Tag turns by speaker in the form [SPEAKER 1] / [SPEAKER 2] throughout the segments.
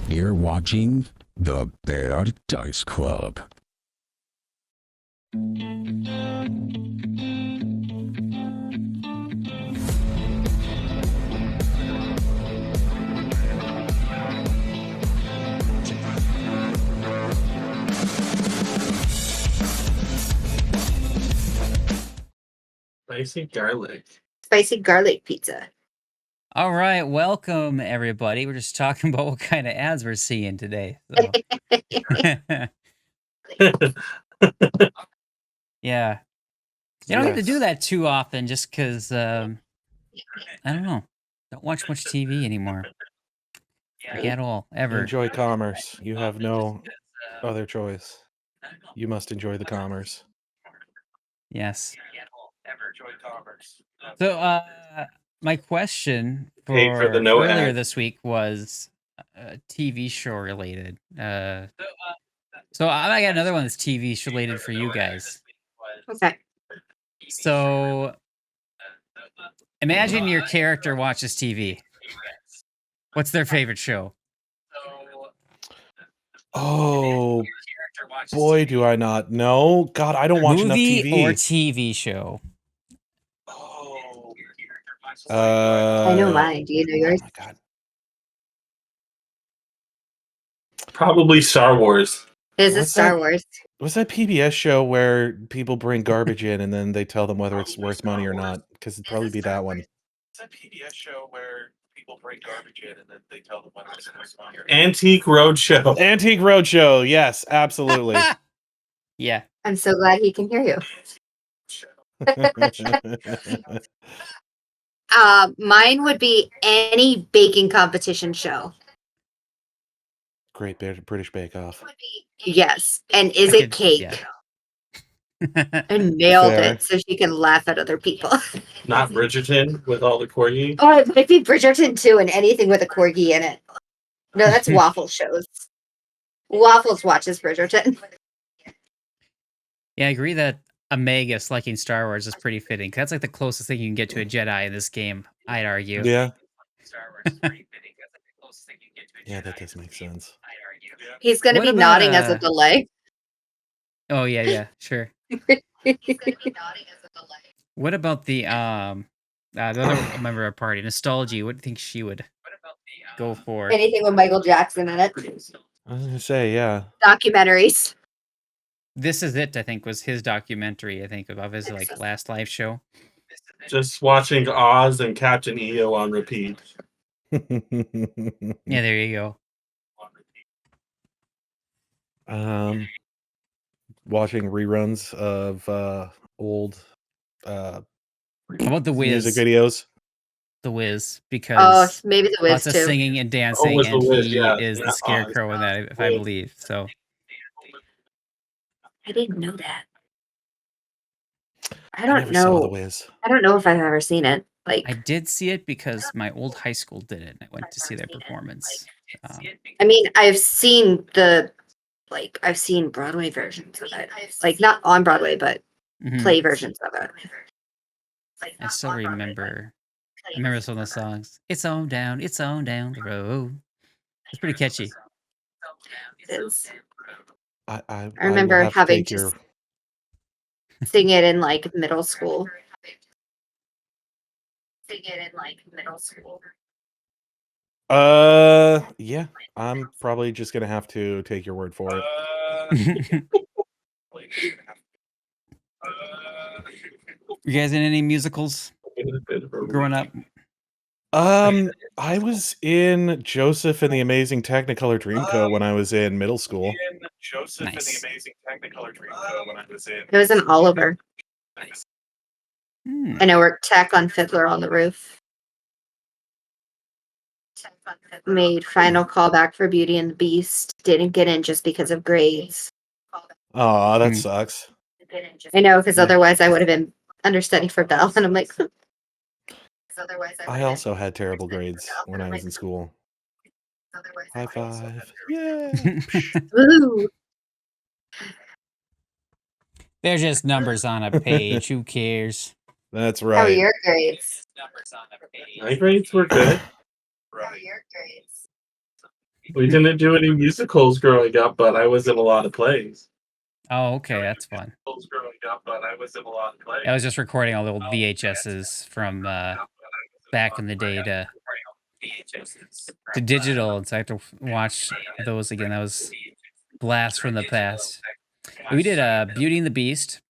[SPEAKER 1] You're watching the Bear Dice Club.
[SPEAKER 2] Spicy garlic.
[SPEAKER 3] Spicy garlic pizza.
[SPEAKER 4] All right, welcome everybody. We're just talking about what kind of ads we're seeing today. So. Yeah. You don't get to do that too often just because, I don't know, don't watch much TV anymore. Like at all, ever.
[SPEAKER 5] Enjoy commerce. You have no other choice. You must enjoy the commerce.
[SPEAKER 4] Yes.
[SPEAKER 5] Enjoy commerce.
[SPEAKER 4] So, my question
[SPEAKER 2] Paid for the
[SPEAKER 4] for
[SPEAKER 2] no
[SPEAKER 4] earlier
[SPEAKER 2] ad.
[SPEAKER 4] this week was TV show related. So I got another one that's TV show related for you guys.
[SPEAKER 3] Okay.
[SPEAKER 4] So imagine your character watches TV. What's their favorite show?
[SPEAKER 5] Oh, boy, do I not know. God, I don't watch enough
[SPEAKER 4] Movie
[SPEAKER 5] TV.
[SPEAKER 4] or TV show?
[SPEAKER 3] I know mine. Do you know yours?
[SPEAKER 5] Oh my God.
[SPEAKER 2] Probably Star Wars.
[SPEAKER 3] Is it
[SPEAKER 5] What's
[SPEAKER 3] Star
[SPEAKER 5] that?
[SPEAKER 3] Wars?
[SPEAKER 5] What's that PBS show where people bring garbage in and then they tell them whether it's worth money or not? Because it'd probably be that one. What's that PBS show where people bring garbage in and then they tell them whether it's worth money or not?
[SPEAKER 2] Antique Roadshow.
[SPEAKER 5] Antique Roadshow. Yes, absolutely.
[SPEAKER 4] Yeah.
[SPEAKER 3] I'm so glad he can hear you. Mine would be any baking competition show.
[SPEAKER 5] Great British Bake Off.
[SPEAKER 3] Yes. And is it cake?
[SPEAKER 4] Yeah.
[SPEAKER 3] And nailed
[SPEAKER 5] Fair.
[SPEAKER 3] it so she can laugh at other people.
[SPEAKER 2] Not Bridgerton with all the corgi.
[SPEAKER 3] Oh, it might be Bridgerton too, and anything with a corgi in it. No, that's Waffle shows. Waffles watches Bridgerton.
[SPEAKER 4] Yeah, I agree that a magus liking Star Wars is pretty fitting. 'Cause that's like the closest thing you can get to a Jedi in this game, I'd argue.
[SPEAKER 5] Yeah. Yeah, that does make sense.
[SPEAKER 3] He's going to
[SPEAKER 4] What
[SPEAKER 3] be
[SPEAKER 4] about,
[SPEAKER 3] nodding as a delay.
[SPEAKER 4] Oh yeah, sure. What about the other member of our party, Nostalgi? What do you think she would go for?
[SPEAKER 3] Anything with Michael Jackson in it.
[SPEAKER 5] I was gonna say, yeah.
[SPEAKER 3] Documentaries.
[SPEAKER 4] This Is It, I think, was his documentary, I think, of his like last live show.
[SPEAKER 2] Just watching Oz and Captain EO on repeat.
[SPEAKER 4] Yeah, there you go.
[SPEAKER 5] Watching reruns of old
[SPEAKER 4] How about The Wiz?
[SPEAKER 5] music videos.
[SPEAKER 4] The Wiz,
[SPEAKER 3] Oh,
[SPEAKER 4] because
[SPEAKER 3] maybe The Wiz
[SPEAKER 4] lots of
[SPEAKER 3] too.
[SPEAKER 4] singing and dancing,
[SPEAKER 2] with The
[SPEAKER 4] and
[SPEAKER 2] Wiz,
[SPEAKER 4] he
[SPEAKER 2] yeah.
[SPEAKER 4] is
[SPEAKER 2] Yeah,
[SPEAKER 4] the scarecrow in that, if I believe. So
[SPEAKER 3] I didn't know that. I
[SPEAKER 5] never
[SPEAKER 3] don't
[SPEAKER 5] saw The
[SPEAKER 3] know.
[SPEAKER 5] Wiz.
[SPEAKER 3] I don't know if I've ever seen it.
[SPEAKER 4] I
[SPEAKER 3] Like,
[SPEAKER 4] did see it because my old high school did it, and I went to see their performance.
[SPEAKER 3] I mean, I've seen I've seen Broadway versions of it. Like, not on Broadway, but
[SPEAKER 4] Mhm.
[SPEAKER 3] play versions of it.
[SPEAKER 4] I still remember. I remember some of the songs. It's on down the road. It's pretty catchy.
[SPEAKER 5] I
[SPEAKER 3] remember
[SPEAKER 5] will have
[SPEAKER 3] having
[SPEAKER 5] take your...
[SPEAKER 3] sing it in like middle school.
[SPEAKER 5] Yeah, I'm probably just gonna have to take your word for it.
[SPEAKER 4] You guys in any musicals growing up?
[SPEAKER 5] I was in Joseph and the Amazing Technicolor Dreamcoat when I was in middle school.
[SPEAKER 4] Nice.
[SPEAKER 3] It was an Oliver.
[SPEAKER 4] Hmm.
[SPEAKER 3] And I worked tech on Fiddler on the Roof. Made final callback for Beauty and the Beast. Didn't get in just because of grades.
[SPEAKER 5] Aw, that sucks.
[SPEAKER 3] I know, because
[SPEAKER 4] Yeah.
[SPEAKER 3] otherwise I would have been understudy for Belle. And I'm like,
[SPEAKER 5] I also had terrible grades when I was in school. High five. Yeah.
[SPEAKER 3] woo.
[SPEAKER 4] They're just numbers on a page. Who cares?
[SPEAKER 5] That's
[SPEAKER 3] How are
[SPEAKER 5] right.
[SPEAKER 3] your grades?
[SPEAKER 2] My grades were good. We didn't do any musicals growing up, but I was in a lot of plays.
[SPEAKER 4] Oh, okay, that's fun.
[SPEAKER 2] Growing up, but I was in a lot of plays.
[SPEAKER 4] I was just recording all the old VHSs from back in the day to digital, and so I have to watch those again. That was blast from the past. We did Beauty and the Beast.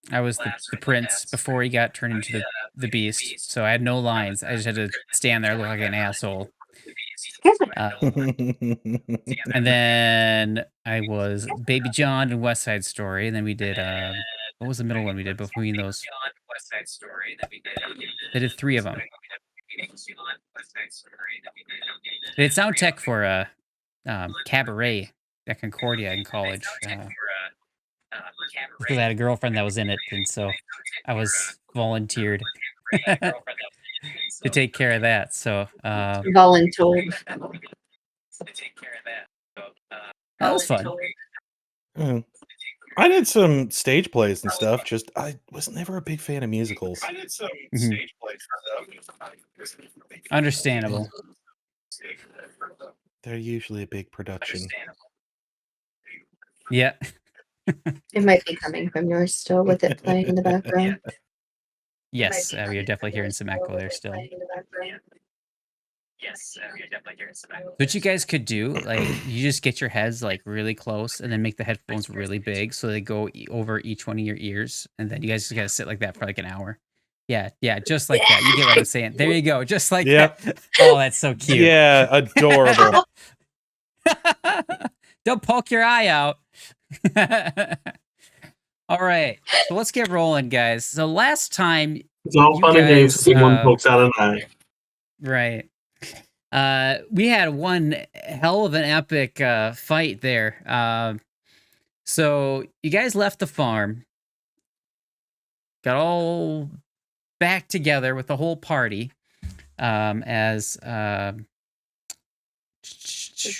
[SPEAKER 4] I was the prince before he got turned into the beast, so I had no lines. I just had to stand there, look like an asshole. And then I was Baby John in West Side Story, and then we did what was the middle one we did between those? They did 3 of them. They did sound tech for Cabaret at Concordia in college. Because I had a girlfriend that was in it, and so I was volunteered to take care of that. So
[SPEAKER 3] Voluntold.
[SPEAKER 4] that was fun.
[SPEAKER 5] Mm. I did some stage plays and stuff. Just I was never a big fan of musicals.
[SPEAKER 2] I did some
[SPEAKER 4] Mhm.
[SPEAKER 2] stage plays for them.
[SPEAKER 4] Understandable.
[SPEAKER 5] They're usually a big production.
[SPEAKER 4] Yeah.
[SPEAKER 3] It might be coming from yours still with it playing in the background.
[SPEAKER 4] Yes, we are definitely hearing some echo there still. What you guys could do, like, you just get your heads like really close, and then make the headphones really big so they go over each one of your ears, and then you guys just gotta sit like that for like an hour. Yeah, just like that. You get what I'm saying. There you go, just like
[SPEAKER 5] Yep.
[SPEAKER 4] that. Oh, that's so cute.
[SPEAKER 5] Yeah, adorable.
[SPEAKER 4] Don't poke your eye out. All right, so let's get rolling, guys. So last time,
[SPEAKER 2] It's all
[SPEAKER 4] you
[SPEAKER 2] fun and games.
[SPEAKER 4] guys,
[SPEAKER 2] Someone pokes out an eye.
[SPEAKER 4] right? We had one hell of an epic fight there. So you guys left the farm, got all back together with the whole party. As
[SPEAKER 3] Is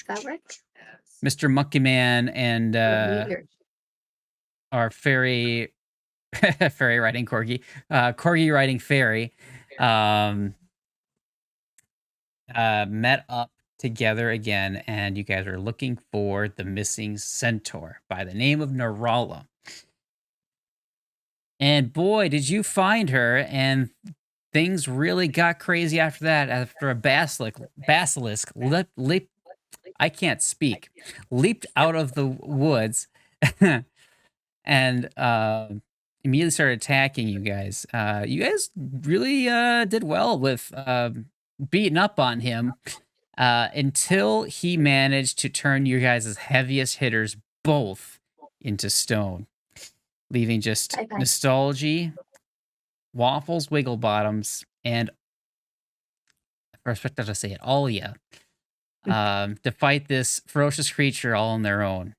[SPEAKER 3] that right?
[SPEAKER 4] Mr. Monkey Man and our fairy fairy riding corgi, corgi riding fairy, met up together again, and you guys are looking for the missing centaur by the name of Narala. And boy, did you find her, and things really got crazy after that. After a basilisk leaped, I can't speak, leaped out of the woods and immediately started attacking you guys. You guys really did well with beating up on him until he managed to turn you guys' heaviest hitters both into stone, leaving just Nostalgi, Waffles, Wiggle Bottoms, and I expect to say it, Alya, to fight this ferocious creature all on their own.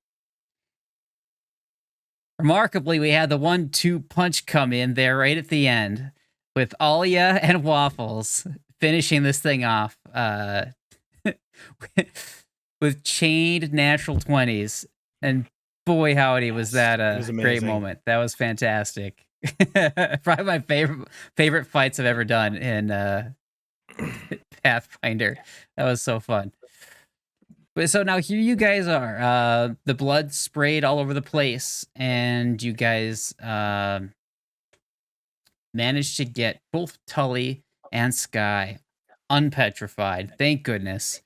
[SPEAKER 4] Remarkably, we had the 1-2 punch come in there right at the end, with Alya and Waffles finishing this thing off with chained natural 20s. And boy, howdy, was that
[SPEAKER 5] It was
[SPEAKER 4] a great
[SPEAKER 5] amazing.
[SPEAKER 4] moment. That was fantastic. Probably my favorite fights I've ever done in Pathfinder. That was so fun. But so now here you guys are. The blood sprayed all over the place, and you guys managed to get both Tully and Skye unpetrified. Thank goodness.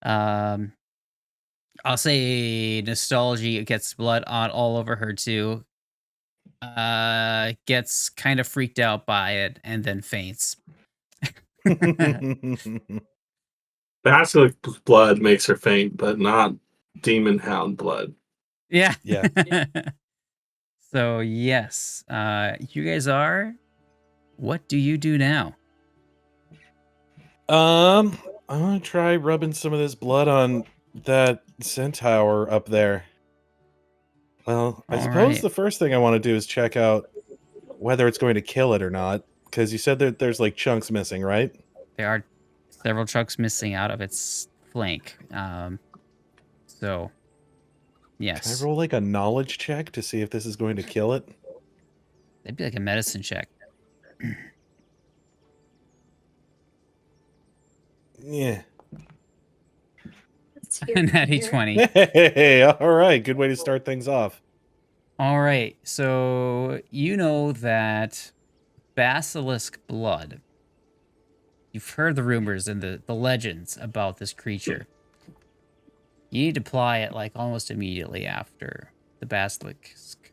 [SPEAKER 4] I'll say Nostalgi gets blood on all over her too. Gets kind of freaked out by it and then faints.
[SPEAKER 2] Basilisk blood makes her faint, but not demon hound blood.
[SPEAKER 4] Yeah.
[SPEAKER 5] Yeah.
[SPEAKER 4] So yes, you guys are. What do you do now?
[SPEAKER 5] I'm gonna try rubbing some of this blood on that centaur up there. Well, I
[SPEAKER 4] All
[SPEAKER 5] suppose
[SPEAKER 4] right.
[SPEAKER 5] the first thing I want to do is check out whether it's going to kill it or not, because you said that there's like chunks missing, right?
[SPEAKER 4] There are several chunks missing out of its flank. So
[SPEAKER 5] Can I
[SPEAKER 4] yes,
[SPEAKER 5] roll like a knowledge check to see if this is going to kill it?
[SPEAKER 4] that'd be like a medicine check.
[SPEAKER 5] Yeah.
[SPEAKER 3] Let's hear it,
[SPEAKER 4] Natty
[SPEAKER 3] hear it.
[SPEAKER 4] 20.
[SPEAKER 5] Hey, all right. Good way to start things off.
[SPEAKER 4] All right, so you know that basilisk blood. You've heard the rumors and the legends about this creature. You need to apply it like almost immediately after the basilisk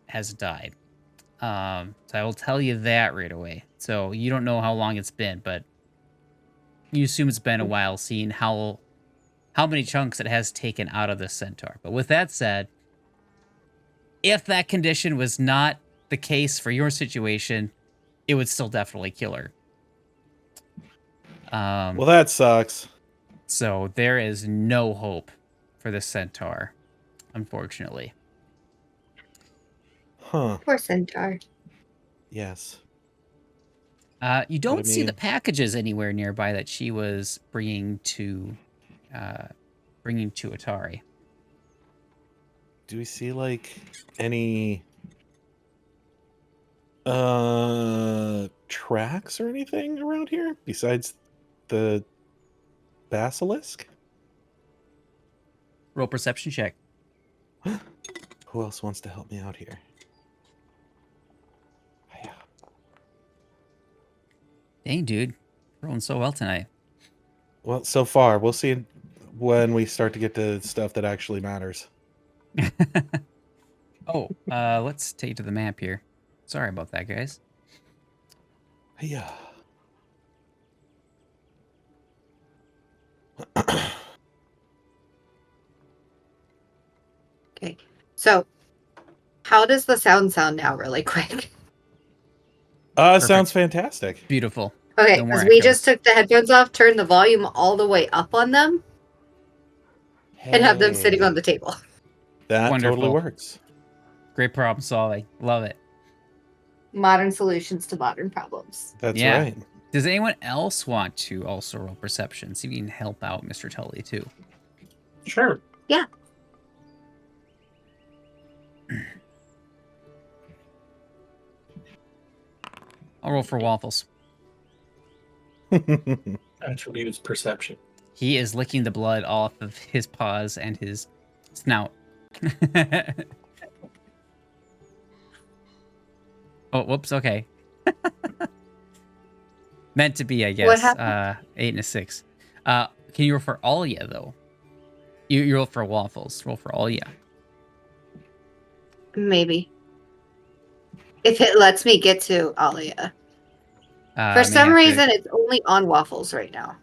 [SPEAKER 4] has died. So I will tell you that right away. So you don't know how long it's been, but you assume it's been a while, seeing how many chunks it has taken out of the centaur. But with that said, if that condition was not the case for your situation, it would still definitely kill her.
[SPEAKER 5] Well, that sucks.
[SPEAKER 4] So there is no hope for the centaur, unfortunately.
[SPEAKER 5] Huh.
[SPEAKER 3] Poor centaur.
[SPEAKER 5] Yes.
[SPEAKER 4] You don't
[SPEAKER 5] I
[SPEAKER 4] see the
[SPEAKER 5] mean-
[SPEAKER 4] packages anywhere nearby that she was bringing to Otari.
[SPEAKER 5] Do we see like any tracks or anything around here besides the basilisk?
[SPEAKER 4] Roll perception check.
[SPEAKER 5] Who else wants to help me out here? Yeah.
[SPEAKER 4] Dang, dude. Rolling so well tonight.
[SPEAKER 5] Well, so far, we'll see when we start to get to stuff that actually matters.
[SPEAKER 4] Oh, let's take you to the map here. Sorry about that, guys.
[SPEAKER 5] Yeah.
[SPEAKER 3] Okay. So, how does the sound now, really quick?
[SPEAKER 5] Sounds fantastic.
[SPEAKER 4] Beautiful.
[SPEAKER 3] Okay,
[SPEAKER 4] No more
[SPEAKER 3] because we
[SPEAKER 4] echoes.
[SPEAKER 3] just took the headphones off, turned the volume all the way up on them, and have them sitting on the table.
[SPEAKER 5] That
[SPEAKER 4] Wonderful.
[SPEAKER 5] totally works.
[SPEAKER 4] Great problem solving. Love it.
[SPEAKER 3] Modern solutions to modern problems.
[SPEAKER 5] That's
[SPEAKER 4] Yeah.
[SPEAKER 5] right.
[SPEAKER 4] Does anyone else want to also roll perception? See if you can help out Mr. Tully, too.
[SPEAKER 2] Sure.
[SPEAKER 3] Yeah.
[SPEAKER 4] I'll roll for Waffles.
[SPEAKER 2] Attributes perception.
[SPEAKER 4] He is licking the blood off of his paws and his snout. Oh, whoops. Okay. Meant to be, I guess.
[SPEAKER 3] What happened?
[SPEAKER 4] 8 and a 6. Can you roll for Alya, though? You roll for Waffles. Roll for Alya.
[SPEAKER 3] Maybe. If it lets me get to Alya.
[SPEAKER 4] I
[SPEAKER 3] For
[SPEAKER 4] may
[SPEAKER 3] some
[SPEAKER 4] have to-
[SPEAKER 3] reason, it's only on Waffles right now.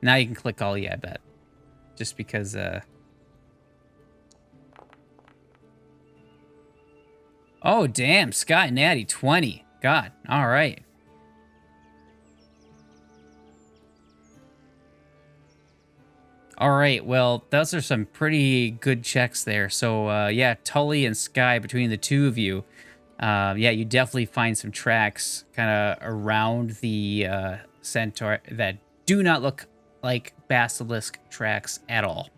[SPEAKER 4] Now you can click Alya, I bet. Just because... Oh, damn. Skye, natty 20. God. All right. All right. Well, those are some pretty good checks there. So, yeah, Tully and Skye, between the two of you, yeah, you definitely find some tracks kind of around the centaur that do not look like basilisk tracks at all.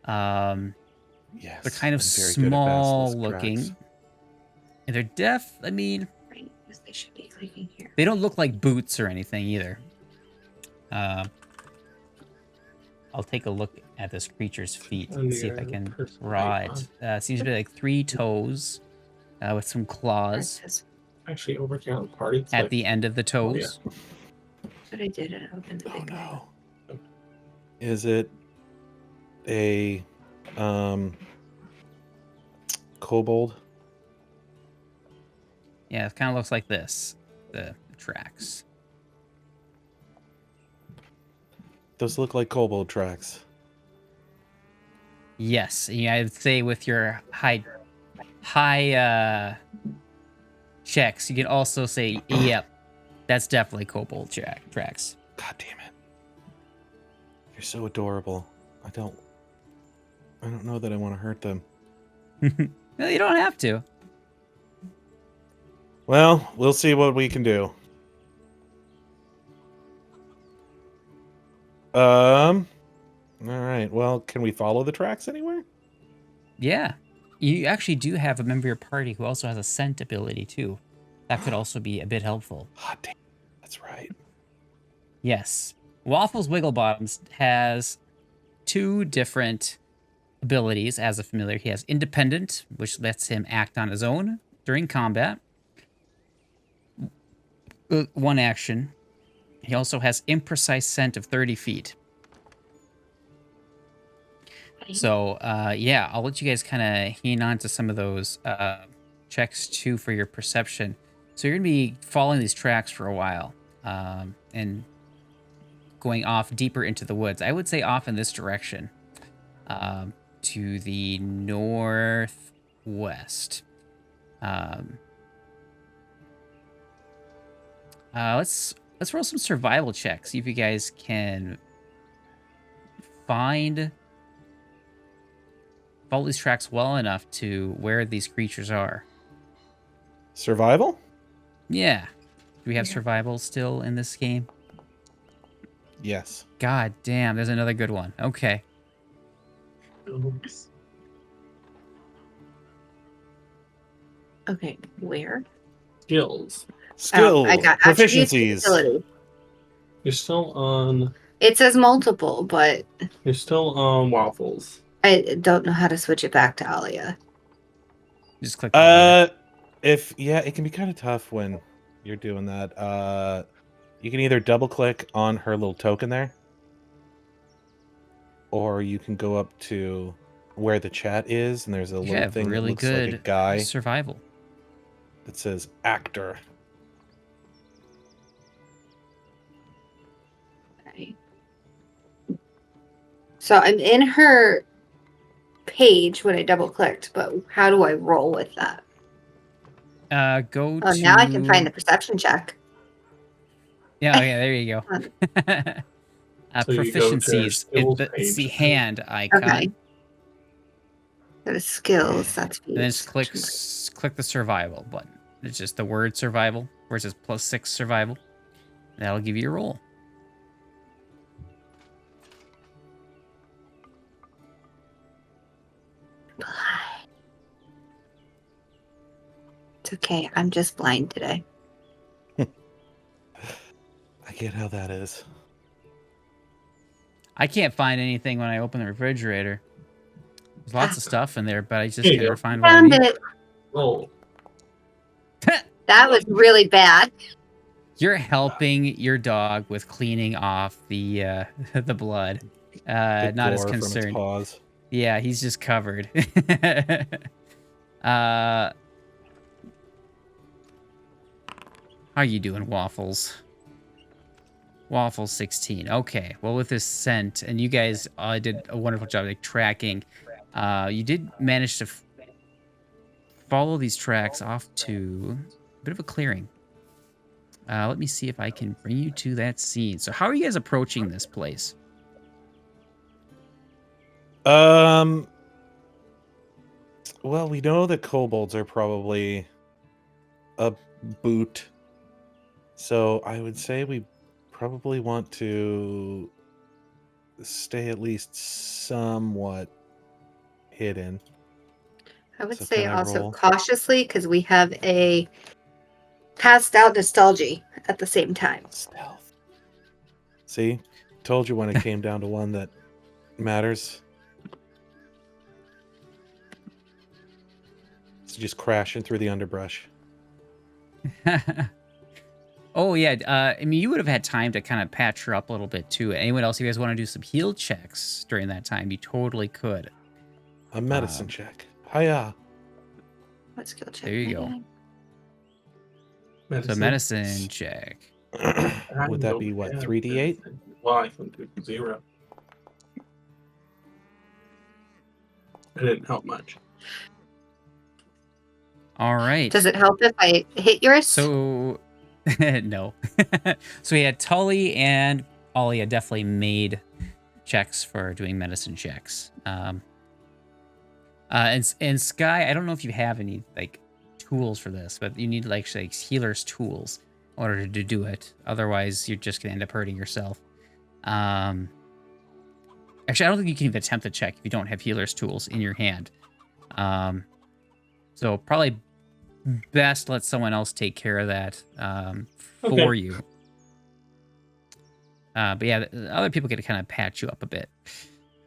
[SPEAKER 5] Yes.
[SPEAKER 4] They're kind of
[SPEAKER 5] I'm very good at
[SPEAKER 4] small
[SPEAKER 5] basilisk
[SPEAKER 4] looking.
[SPEAKER 5] tracks.
[SPEAKER 4] And they're I mean,
[SPEAKER 3] Right, because they should be clicking here.
[SPEAKER 4] they don't look like boots or anything either. I'll take a look at this creature's feet and see if I can draw it. Seems to be like 3 toes with some claws
[SPEAKER 2] Actually, overcount party.
[SPEAKER 4] at the end of the toes.
[SPEAKER 3] But I did it open the
[SPEAKER 5] Oh
[SPEAKER 3] big
[SPEAKER 5] no. Is it a kobold?
[SPEAKER 4] Yeah, it kind of looks like this. The tracks.
[SPEAKER 5] Those look like kobold tracks.
[SPEAKER 4] Yes, yeah, I'd say with your high checks, you can also say, yep, that's definitely kobold tracks.
[SPEAKER 5] God damn it. You're so adorable. I don't know that I want to hurt them.
[SPEAKER 4] No, you don't have to.
[SPEAKER 5] Well, we'll see what we can do. All right. Well, can we follow the tracks anywhere?
[SPEAKER 4] Yeah. You actually do have a member of your party who also has a scent ability, too. That could also be a bit helpful.
[SPEAKER 5] Ah, damn. That's right.
[SPEAKER 4] Yes. Waffles Wigglebottoms has 2 different abilities as a familiar. He has Independent, which lets him act on his own during combat. 1 action. He also has Imprecise Scent of 30 feet. So, yeah, I'll let you guys kind of hang on to some of those checks, too, for your perception. So you're going to be following these tracks for a while and going off deeper into the woods. I would say off in this direction to the northwest. Let's roll some survival checks. See if you guys can follow these tracks well enough to where these creatures are.
[SPEAKER 5] Survival?
[SPEAKER 4] Yeah. Do we have survival still in this game?
[SPEAKER 5] Yes.
[SPEAKER 4] God damn, there's another good one. Okay.
[SPEAKER 3] Okay, where?
[SPEAKER 2] Skills.
[SPEAKER 5] Skill.
[SPEAKER 3] I got attributes and
[SPEAKER 5] Proficiencies.
[SPEAKER 3] ability.
[SPEAKER 2] You're still on.
[SPEAKER 3] It says multiple, but
[SPEAKER 2] You're still on waffles.
[SPEAKER 3] I don't know how to switch it back to Alya.
[SPEAKER 4] Just click on it.
[SPEAKER 5] It can be kind of tough when you're doing that. You can either double click on her little token there, or you can go up to where the chat is, and there's a
[SPEAKER 4] You
[SPEAKER 5] little
[SPEAKER 4] have
[SPEAKER 5] thing that
[SPEAKER 4] really
[SPEAKER 5] looks like a
[SPEAKER 4] good
[SPEAKER 5] guy
[SPEAKER 4] survival.
[SPEAKER 5] that says actor.
[SPEAKER 3] Okay. So I'm in her page when I double clicked, but how do I roll with that?
[SPEAKER 4] Go
[SPEAKER 3] Oh,
[SPEAKER 4] to...
[SPEAKER 3] now I can find the perception check.
[SPEAKER 4] Yeah, okay, there you go.
[SPEAKER 2] So you go to
[SPEAKER 4] Proficiencies.
[SPEAKER 2] skills
[SPEAKER 4] It's the
[SPEAKER 2] page.
[SPEAKER 4] hand icon.
[SPEAKER 3] Okay. Go to skills. That's
[SPEAKER 4] And then just click the survival button. It's just the word survival, where it says +6 survival. That'll give you a roll.
[SPEAKER 3] It's okay. I'm just blind today.
[SPEAKER 5] I get how that is.
[SPEAKER 4] I can't find anything when I open the refrigerator. There's lots of stuff in there, but I just
[SPEAKER 2] There you
[SPEAKER 4] can't
[SPEAKER 2] go.
[SPEAKER 4] find what I
[SPEAKER 3] Found
[SPEAKER 4] need.
[SPEAKER 3] it.
[SPEAKER 2] Roll.
[SPEAKER 3] That was really bad.
[SPEAKER 4] You're helping your dog with cleaning off the the blood.
[SPEAKER 5] The
[SPEAKER 4] Not as
[SPEAKER 5] gore from its
[SPEAKER 4] concerned.
[SPEAKER 5] paws.
[SPEAKER 4] Yeah, he's just covered. How you doing, Waffles? Waffles 16. Okay, well, with this scent, and you guys did a wonderful job like tracking. You did manage to follow these tracks off to a bit of a clearing. Let me see if I can bring you to that scene. So how are you guys approaching this place?
[SPEAKER 5] Well, we know that kobolds are probably a boot. So I would say we probably want to stay at least somewhat hidden.
[SPEAKER 3] I would
[SPEAKER 5] So
[SPEAKER 3] say
[SPEAKER 5] can I
[SPEAKER 3] also
[SPEAKER 5] roll?
[SPEAKER 3] cautiously because we have a passed out Nostalgi at the same time.
[SPEAKER 5] Stealth. See? Told you when it came down to one that matters. It's just crashing through the underbrush.
[SPEAKER 4] Oh, yeah. I mean, you would have had time to kind of patch her up a little bit, too. Anyone else, you guys want to do some heal checks during that time? You totally could.
[SPEAKER 5] A medicine check. Hiya.
[SPEAKER 3] What skill check?
[SPEAKER 4] There you
[SPEAKER 3] am I
[SPEAKER 4] go. So medicine check.
[SPEAKER 5] Would that be what, 3d8?
[SPEAKER 2] Well, I can do 0. It didn't help much.
[SPEAKER 4] All right.
[SPEAKER 3] Does it help if I hit yours?
[SPEAKER 4] So, no. So we had Tully and Alya definitely made checks for doing medicine checks. And Skye, I don't know if you have any like tools for this, but you need like healer's tools in order to do it. Otherwise, you're just gonna end up hurting yourself. Actually, I don't think you can even attempt a check if you don't have healer's tools in your hand. So probably best let someone else take care of that for you. But yeah, other people get to kind of patch you up a bit.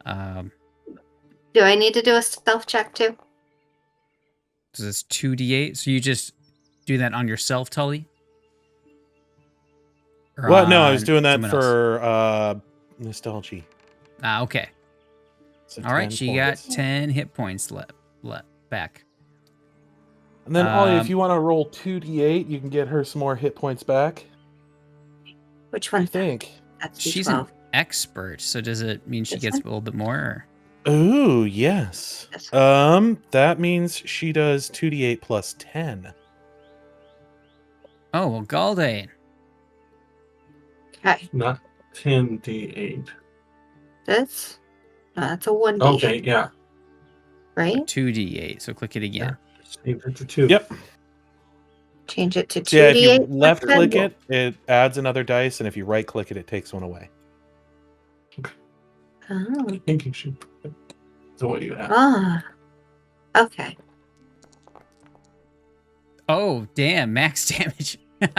[SPEAKER 3] Do I need to do a stealth check too?
[SPEAKER 4] So it's 2d8. So you just do that on yourself, Tully? Or
[SPEAKER 5] What? No, I was
[SPEAKER 4] on
[SPEAKER 5] doing that
[SPEAKER 4] someone else?
[SPEAKER 5] for Nostalgi.
[SPEAKER 4] Okay.
[SPEAKER 5] So
[SPEAKER 4] All right,
[SPEAKER 5] 10
[SPEAKER 4] she got
[SPEAKER 5] points.
[SPEAKER 4] 10 hit points left back.
[SPEAKER 5] And then, Ollie, if
[SPEAKER 4] Um,
[SPEAKER 5] you want to roll 2d8, you can get her some more hit points back.
[SPEAKER 3] Which
[SPEAKER 5] I
[SPEAKER 3] one?
[SPEAKER 5] think.
[SPEAKER 3] That's
[SPEAKER 4] She's an
[SPEAKER 3] D12.
[SPEAKER 4] expert, so does it mean she
[SPEAKER 3] This
[SPEAKER 4] gets
[SPEAKER 3] one?
[SPEAKER 4] a little bit more? Or?
[SPEAKER 5] Ooh, yes.
[SPEAKER 3] This
[SPEAKER 5] That means she does 2d8 plus 10.
[SPEAKER 4] Oh, well, Galdane.
[SPEAKER 3] Okay.
[SPEAKER 2] Not 10d8.
[SPEAKER 3] This? No, that's a 1d8,
[SPEAKER 2] Okay, yeah.
[SPEAKER 3] right?
[SPEAKER 4] 2d8, so click it again.
[SPEAKER 2] Save it to 2.
[SPEAKER 5] Yep.
[SPEAKER 3] Change it to 2d8.
[SPEAKER 5] So yeah, if you
[SPEAKER 3] plus
[SPEAKER 5] left
[SPEAKER 3] 10.
[SPEAKER 5] click it, it adds another dice, and if you right click it, it takes one away.
[SPEAKER 3] Oh.
[SPEAKER 2] I think you should put it the way you have.
[SPEAKER 3] Ah. Okay.
[SPEAKER 4] Oh, damn, max damage.
[SPEAKER 5] Damn,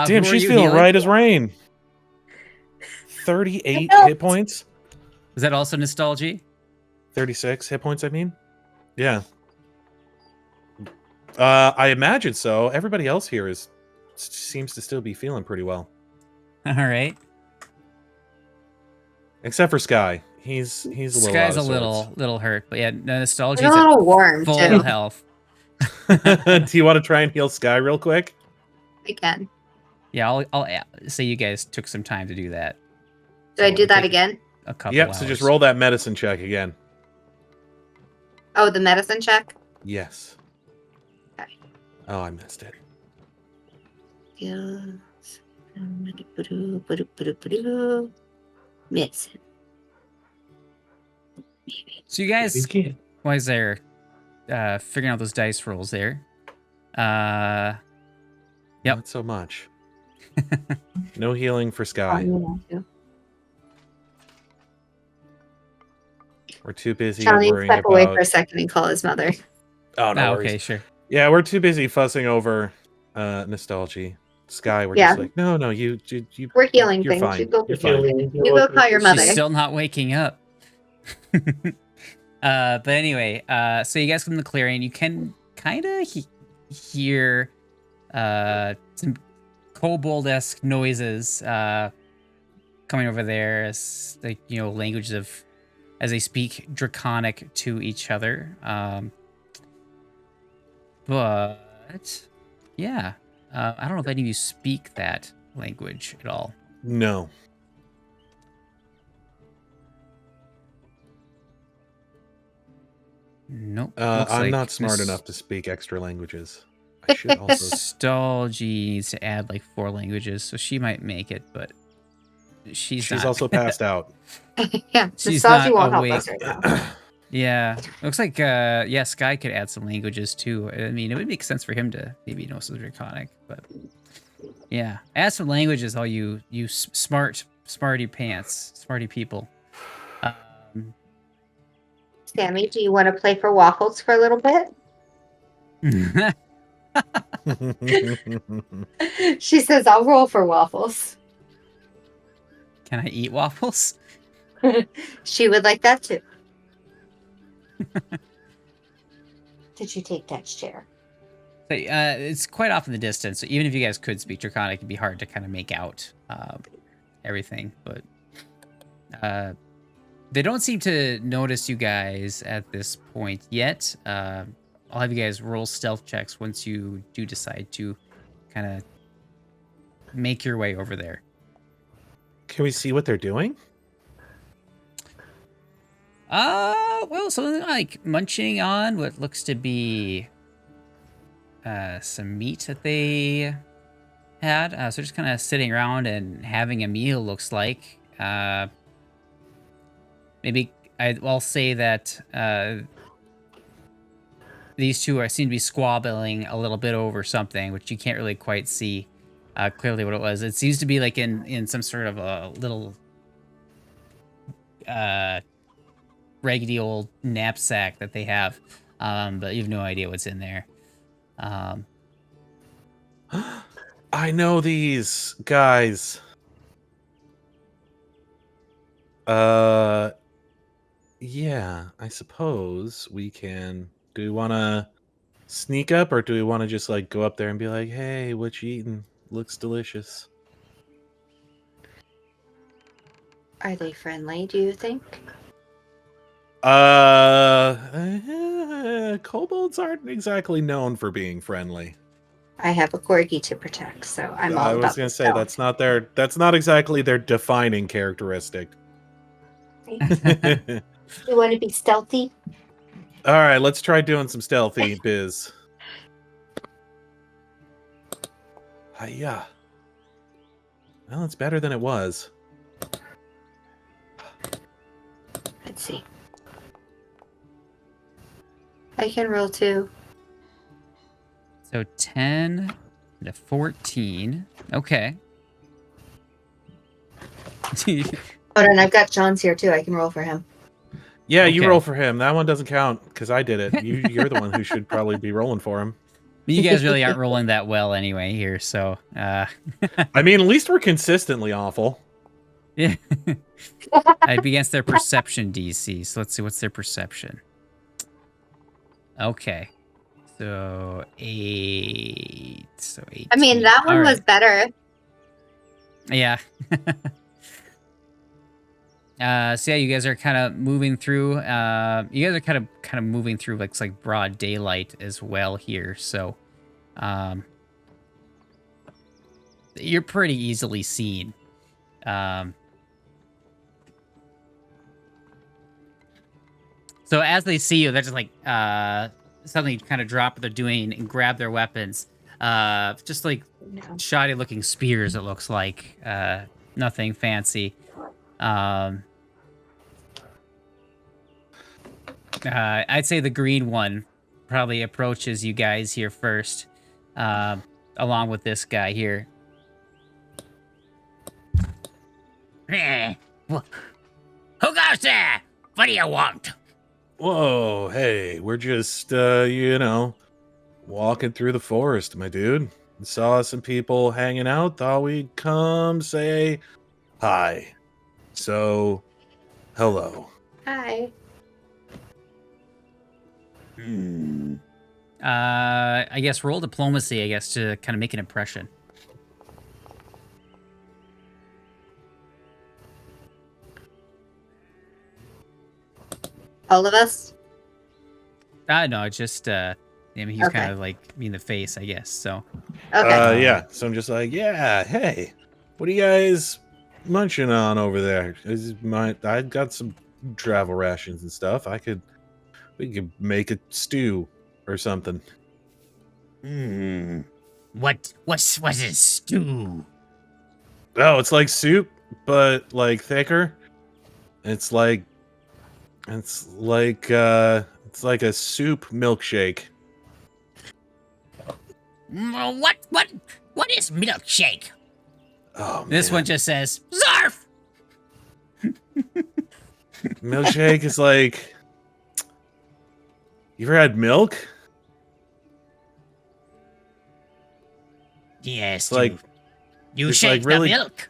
[SPEAKER 4] who are
[SPEAKER 5] she's
[SPEAKER 4] you
[SPEAKER 5] feeling
[SPEAKER 4] healing?
[SPEAKER 5] right as rain. 38
[SPEAKER 3] Help.
[SPEAKER 5] hit points.
[SPEAKER 4] Is that also Nostalgi?
[SPEAKER 5] 36 hit points, I mean. Yeah. I imagine so. Everybody else here seems to still be feeling pretty well.
[SPEAKER 4] All right.
[SPEAKER 5] Except for Skye. He's a little
[SPEAKER 4] Sky's
[SPEAKER 5] out
[SPEAKER 4] a
[SPEAKER 5] of sorts.
[SPEAKER 4] little hurt, but yeah, no, Nostalgi's
[SPEAKER 3] I'm a
[SPEAKER 4] at
[SPEAKER 3] little warm,
[SPEAKER 4] full
[SPEAKER 3] too.
[SPEAKER 4] health.
[SPEAKER 5] Do you want to try and heal Skye real quick?
[SPEAKER 3] Again.
[SPEAKER 4] Yeah, I'll say you guys took some time to do that.
[SPEAKER 3] Do I
[SPEAKER 5] So
[SPEAKER 3] do that
[SPEAKER 5] take-
[SPEAKER 3] again?
[SPEAKER 4] A couple
[SPEAKER 5] Yep,
[SPEAKER 4] hours.
[SPEAKER 5] so just roll that medicine check again.
[SPEAKER 3] Oh, the medicine check?
[SPEAKER 5] Yes.
[SPEAKER 3] Okay.
[SPEAKER 5] Oh, I missed it.
[SPEAKER 3] Yes. Medicine. Maybe.
[SPEAKER 4] So you guys,
[SPEAKER 2] You can't.
[SPEAKER 4] while they're figuring out those dice rolls there, Yep.
[SPEAKER 5] Not so much. No healing for Skye. We're too busy
[SPEAKER 3] Shaun, you
[SPEAKER 5] worrying
[SPEAKER 3] step away for a
[SPEAKER 5] about...
[SPEAKER 3] second and call his mother.
[SPEAKER 5] Oh, no
[SPEAKER 4] Ah,
[SPEAKER 5] worries.
[SPEAKER 4] okay, sure.
[SPEAKER 5] Yeah, we're too busy fussing over Nostalgi. Skye, we're
[SPEAKER 3] Yeah.
[SPEAKER 5] just like, no, you
[SPEAKER 3] We're healing
[SPEAKER 5] you're
[SPEAKER 3] things.
[SPEAKER 5] fine.
[SPEAKER 3] You go,
[SPEAKER 5] You're fine.
[SPEAKER 3] you go call your mother.
[SPEAKER 4] She's still not waking up. But anyway, so you guys come to the clearing. You can kind of hear some kobold-esque noises coming over there, as like languages of as they speak Draconic to each other. But yeah, I don't know if any of you speak that language at all.
[SPEAKER 5] No.
[SPEAKER 4] Nope.
[SPEAKER 5] I'm not smart enough to speak extra languages. I should also...
[SPEAKER 4] Nostalgi needs to add like 4 languages, so she might make it, but she's not.
[SPEAKER 5] also passed out.
[SPEAKER 3] Yeah,
[SPEAKER 4] She's
[SPEAKER 3] Nostalgi
[SPEAKER 4] not
[SPEAKER 3] won't help
[SPEAKER 4] awake.
[SPEAKER 3] us right now.
[SPEAKER 4] Yeah, looks like Skye could add some languages too. I mean, it would make sense for him to maybe know some Draconic, but yeah, add some languages, all you smarty pants, smarty people.
[SPEAKER 3] Sammy, do you want to play for Waffles for a little bit? She says, I'll roll for Waffles.
[SPEAKER 4] Can I eat waffles?
[SPEAKER 3] She would like that too. Did you take Dutch chair?
[SPEAKER 4] So, it's quite off in the distance, so even if you guys could speak Draconic, it'd be hard to kind of make out everything. But they don't seem to notice you guys at this point yet. I'll have you guys roll stealth checks once you do decide to kind of make your way over there.
[SPEAKER 5] Can we see what they're doing?
[SPEAKER 4] Well, something like munching on what looks to be some meat that they had. So just kind of sitting around and having a meal, looks like. Maybe I'll say that these two seem to be squabbling a little bit over something, which you can't really quite see clearly what it was. It seems to be like in some sort of a little raggedy old knapsack that they have, but you have no idea what's in there.
[SPEAKER 5] I know these guys. Yeah, I suppose we can. Do we want to sneak up, or do we want to just like go up there and be like, "Hey, what you eating? Looks delicious."
[SPEAKER 3] Are they friendly, do you think?
[SPEAKER 5] Kobolds aren't exactly known for being friendly.
[SPEAKER 3] I have a corgi to protect, so I'm all
[SPEAKER 5] I
[SPEAKER 3] about
[SPEAKER 5] was gonna
[SPEAKER 3] the
[SPEAKER 5] say
[SPEAKER 3] stealth.
[SPEAKER 5] that's not exactly their defining characteristic.
[SPEAKER 3] You want to be stealthy?
[SPEAKER 5] All right, let's try doing some stealthy biz. Hiya. Well, it's better than it was.
[SPEAKER 3] Let's see. I can roll 2.
[SPEAKER 4] So 10 to 14. Okay.
[SPEAKER 3] Hold on, I've got John's here too. I can roll for him.
[SPEAKER 5] Yeah, you
[SPEAKER 4] Okay.
[SPEAKER 5] roll for him. That one doesn't count because I did it. You're the one who should probably be rolling for him.
[SPEAKER 4] You guys really aren't rolling that well anyway here, so
[SPEAKER 5] I mean, at least we're consistently awful.
[SPEAKER 4] yeah. I'd be against their perception DC. So let's see, what's their perception? Okay. So 8. So 18.
[SPEAKER 3] I mean, that one
[SPEAKER 4] All
[SPEAKER 3] was
[SPEAKER 4] right.
[SPEAKER 3] better.
[SPEAKER 4] Yeah. So yeah, you guys are kind of moving through. You guys are kind of moving through like it's like broad daylight as well here. So, you're pretty easily seen. So as they see you, they're just like suddenly kind of drop what they're doing and grab their weapons. Just like
[SPEAKER 3] No.
[SPEAKER 4] shoddy looking spears. It looks like nothing fancy. I'd say the green one probably approaches you guys here first, along with this guy here.
[SPEAKER 6] Who goes there? What do you want?
[SPEAKER 5] Whoa, hey, we're just, walking through the forest, my dude. Saw some people hanging out, thought we'd come say hi. So, hello.
[SPEAKER 3] Hi.
[SPEAKER 4] I guess roll diplomacy, I guess, to kind of make an impression.
[SPEAKER 3] All of us?
[SPEAKER 4] No, just I mean, he's
[SPEAKER 3] Okay.
[SPEAKER 4] kind of like me in the face, I guess. So
[SPEAKER 3] Okay.
[SPEAKER 5] Yeah, so I'm just like, yeah, hey, what are you guys munching on over there? I got some travel rations and stuff. We could make a stew or something.
[SPEAKER 6] What's a stew?
[SPEAKER 5] Oh, it's like soup, but like thicker. It's like a soup milkshake.
[SPEAKER 6] What is milkshake?
[SPEAKER 5] Oh,
[SPEAKER 4] this
[SPEAKER 5] man.
[SPEAKER 4] one just says,
[SPEAKER 6] Zarf!
[SPEAKER 5] Milkshake is like. You ever had milk?
[SPEAKER 6] Yes,
[SPEAKER 5] It's like
[SPEAKER 6] you
[SPEAKER 5] it's
[SPEAKER 6] shake
[SPEAKER 5] like really-
[SPEAKER 6] the milk.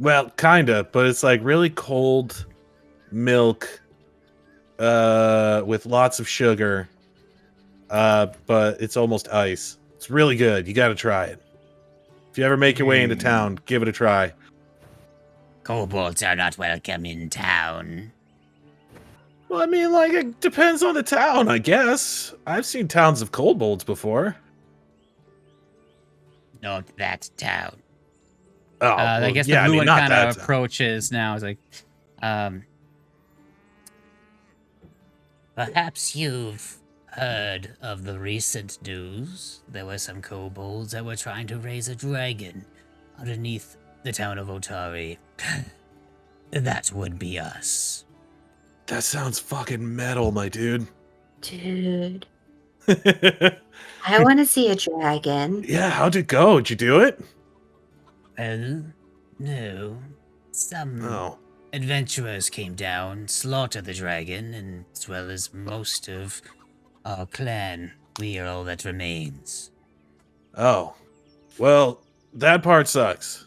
[SPEAKER 5] Well, kinda, but it's like really cold milk, with lots of sugar, but it's almost ice. It's really good. You got to try it. If you ever make your way into town, give it a try.
[SPEAKER 6] Kobolds are not welcome in town.
[SPEAKER 5] Well, I mean, like, it depends on the town, I guess. I've seen towns of kobolds before.
[SPEAKER 6] Not that town.
[SPEAKER 5] Oh,
[SPEAKER 4] I
[SPEAKER 5] well,
[SPEAKER 4] guess
[SPEAKER 5] yeah,
[SPEAKER 4] the blue one
[SPEAKER 5] not
[SPEAKER 4] kind
[SPEAKER 5] that
[SPEAKER 4] of
[SPEAKER 5] town.
[SPEAKER 4] approaches now. Is like,
[SPEAKER 6] Perhaps you've heard of the recent news. There were some kobolds that were trying to raise a dragon underneath the town of Otari. That would be us.
[SPEAKER 5] That sounds fucking metal, my dude.
[SPEAKER 3] Dude.
[SPEAKER 5] Yeah,
[SPEAKER 3] I want to see a dragon.
[SPEAKER 5] how'd it go? Did you do it?
[SPEAKER 6] Well, no. Some
[SPEAKER 5] Oh.
[SPEAKER 6] adventurers came down, slaughtered the dragon, and as well as most of our clan. We are all that remains.
[SPEAKER 5] Oh. Well, that part sucks.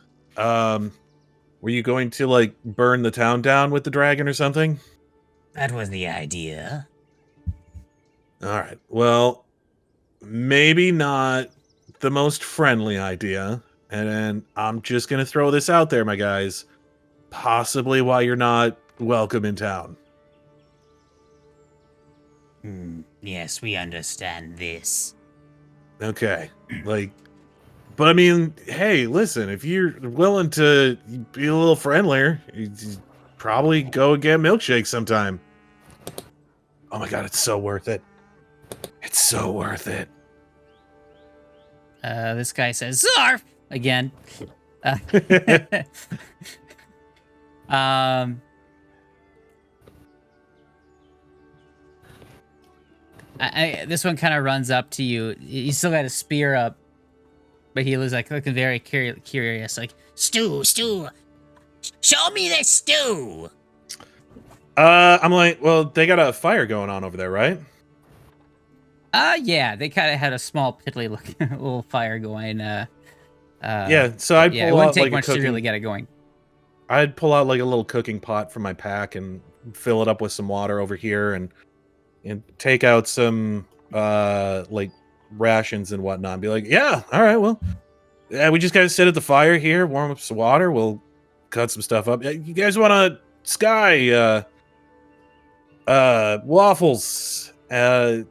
[SPEAKER 5] Were you going to, like, burn the town down with the dragon or something?
[SPEAKER 6] That was the idea.
[SPEAKER 5] All right. Well, maybe not the most friendly idea. And I'm just going to throw this out there, my guys. Possibly why you're not welcome in town.
[SPEAKER 6] Yes, we understand this.
[SPEAKER 5] Okay. Like, but I mean, hey, listen, if you're willing to be a little friendlier, you probably go and get milkshake sometime. Oh my god, it's so worth it. It's so worth it.
[SPEAKER 4] This guy says, Zarf! Again. This one kind of runs up to you. You still got a spear up, but he was like looking very curious, like,
[SPEAKER 6] Stew! Show me the stew!
[SPEAKER 5] I'm like, well, they got a fire going on over there, right?
[SPEAKER 4] yeah, they kind of had a small piddly looking little fire going.
[SPEAKER 5] Yeah, so I'd
[SPEAKER 4] yeah, it
[SPEAKER 5] pull
[SPEAKER 4] wouldn't
[SPEAKER 5] out
[SPEAKER 4] take
[SPEAKER 5] like a
[SPEAKER 4] much to
[SPEAKER 5] cooking.
[SPEAKER 4] really get it going.
[SPEAKER 5] I'd pull out like a little cooking pot from my pack and fill it up with some water over here, and take out some like rations and whatnot. And be like, yeah, all right, well, yeah, we just gotta sit at the fire here, warm up some water. We'll cut some stuff up. You guys want to Skye waffles? Alya,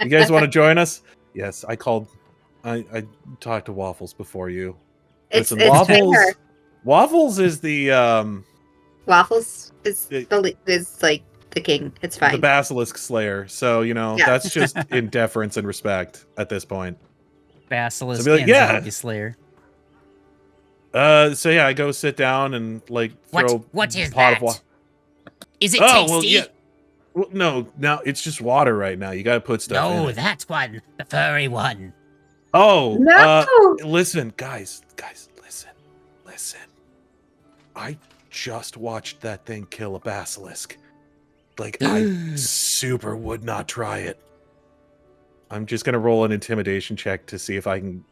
[SPEAKER 5] you guys want to join us? Yes, I talked to Waffles before you. Listen,
[SPEAKER 3] fair.
[SPEAKER 5] Waffles is the
[SPEAKER 3] Waffles is like the king. It's fine.
[SPEAKER 5] the basilisk slayer. So
[SPEAKER 3] Yeah.
[SPEAKER 5] that's just in deference and respect at this point.
[SPEAKER 4] Basilisk
[SPEAKER 5] So be like,
[SPEAKER 4] and
[SPEAKER 5] yeah.
[SPEAKER 4] zombie slayer.
[SPEAKER 5] So yeah, I go sit down and like throw
[SPEAKER 6] What is
[SPEAKER 5] a pot of
[SPEAKER 6] that?
[SPEAKER 5] water.
[SPEAKER 6] Is it
[SPEAKER 5] Oh
[SPEAKER 6] tasty?
[SPEAKER 5] well, yeah. Well, no, now it's just water right now. You got to put stuff in
[SPEAKER 6] No,
[SPEAKER 5] it.
[SPEAKER 6] that one. The furry one.
[SPEAKER 5] Oh,
[SPEAKER 3] No!
[SPEAKER 5] listen, guys, listen. I just watched that thing kill a basilisk. Like, I super would not try it. I'm just gonna roll an intimidation check to see if I can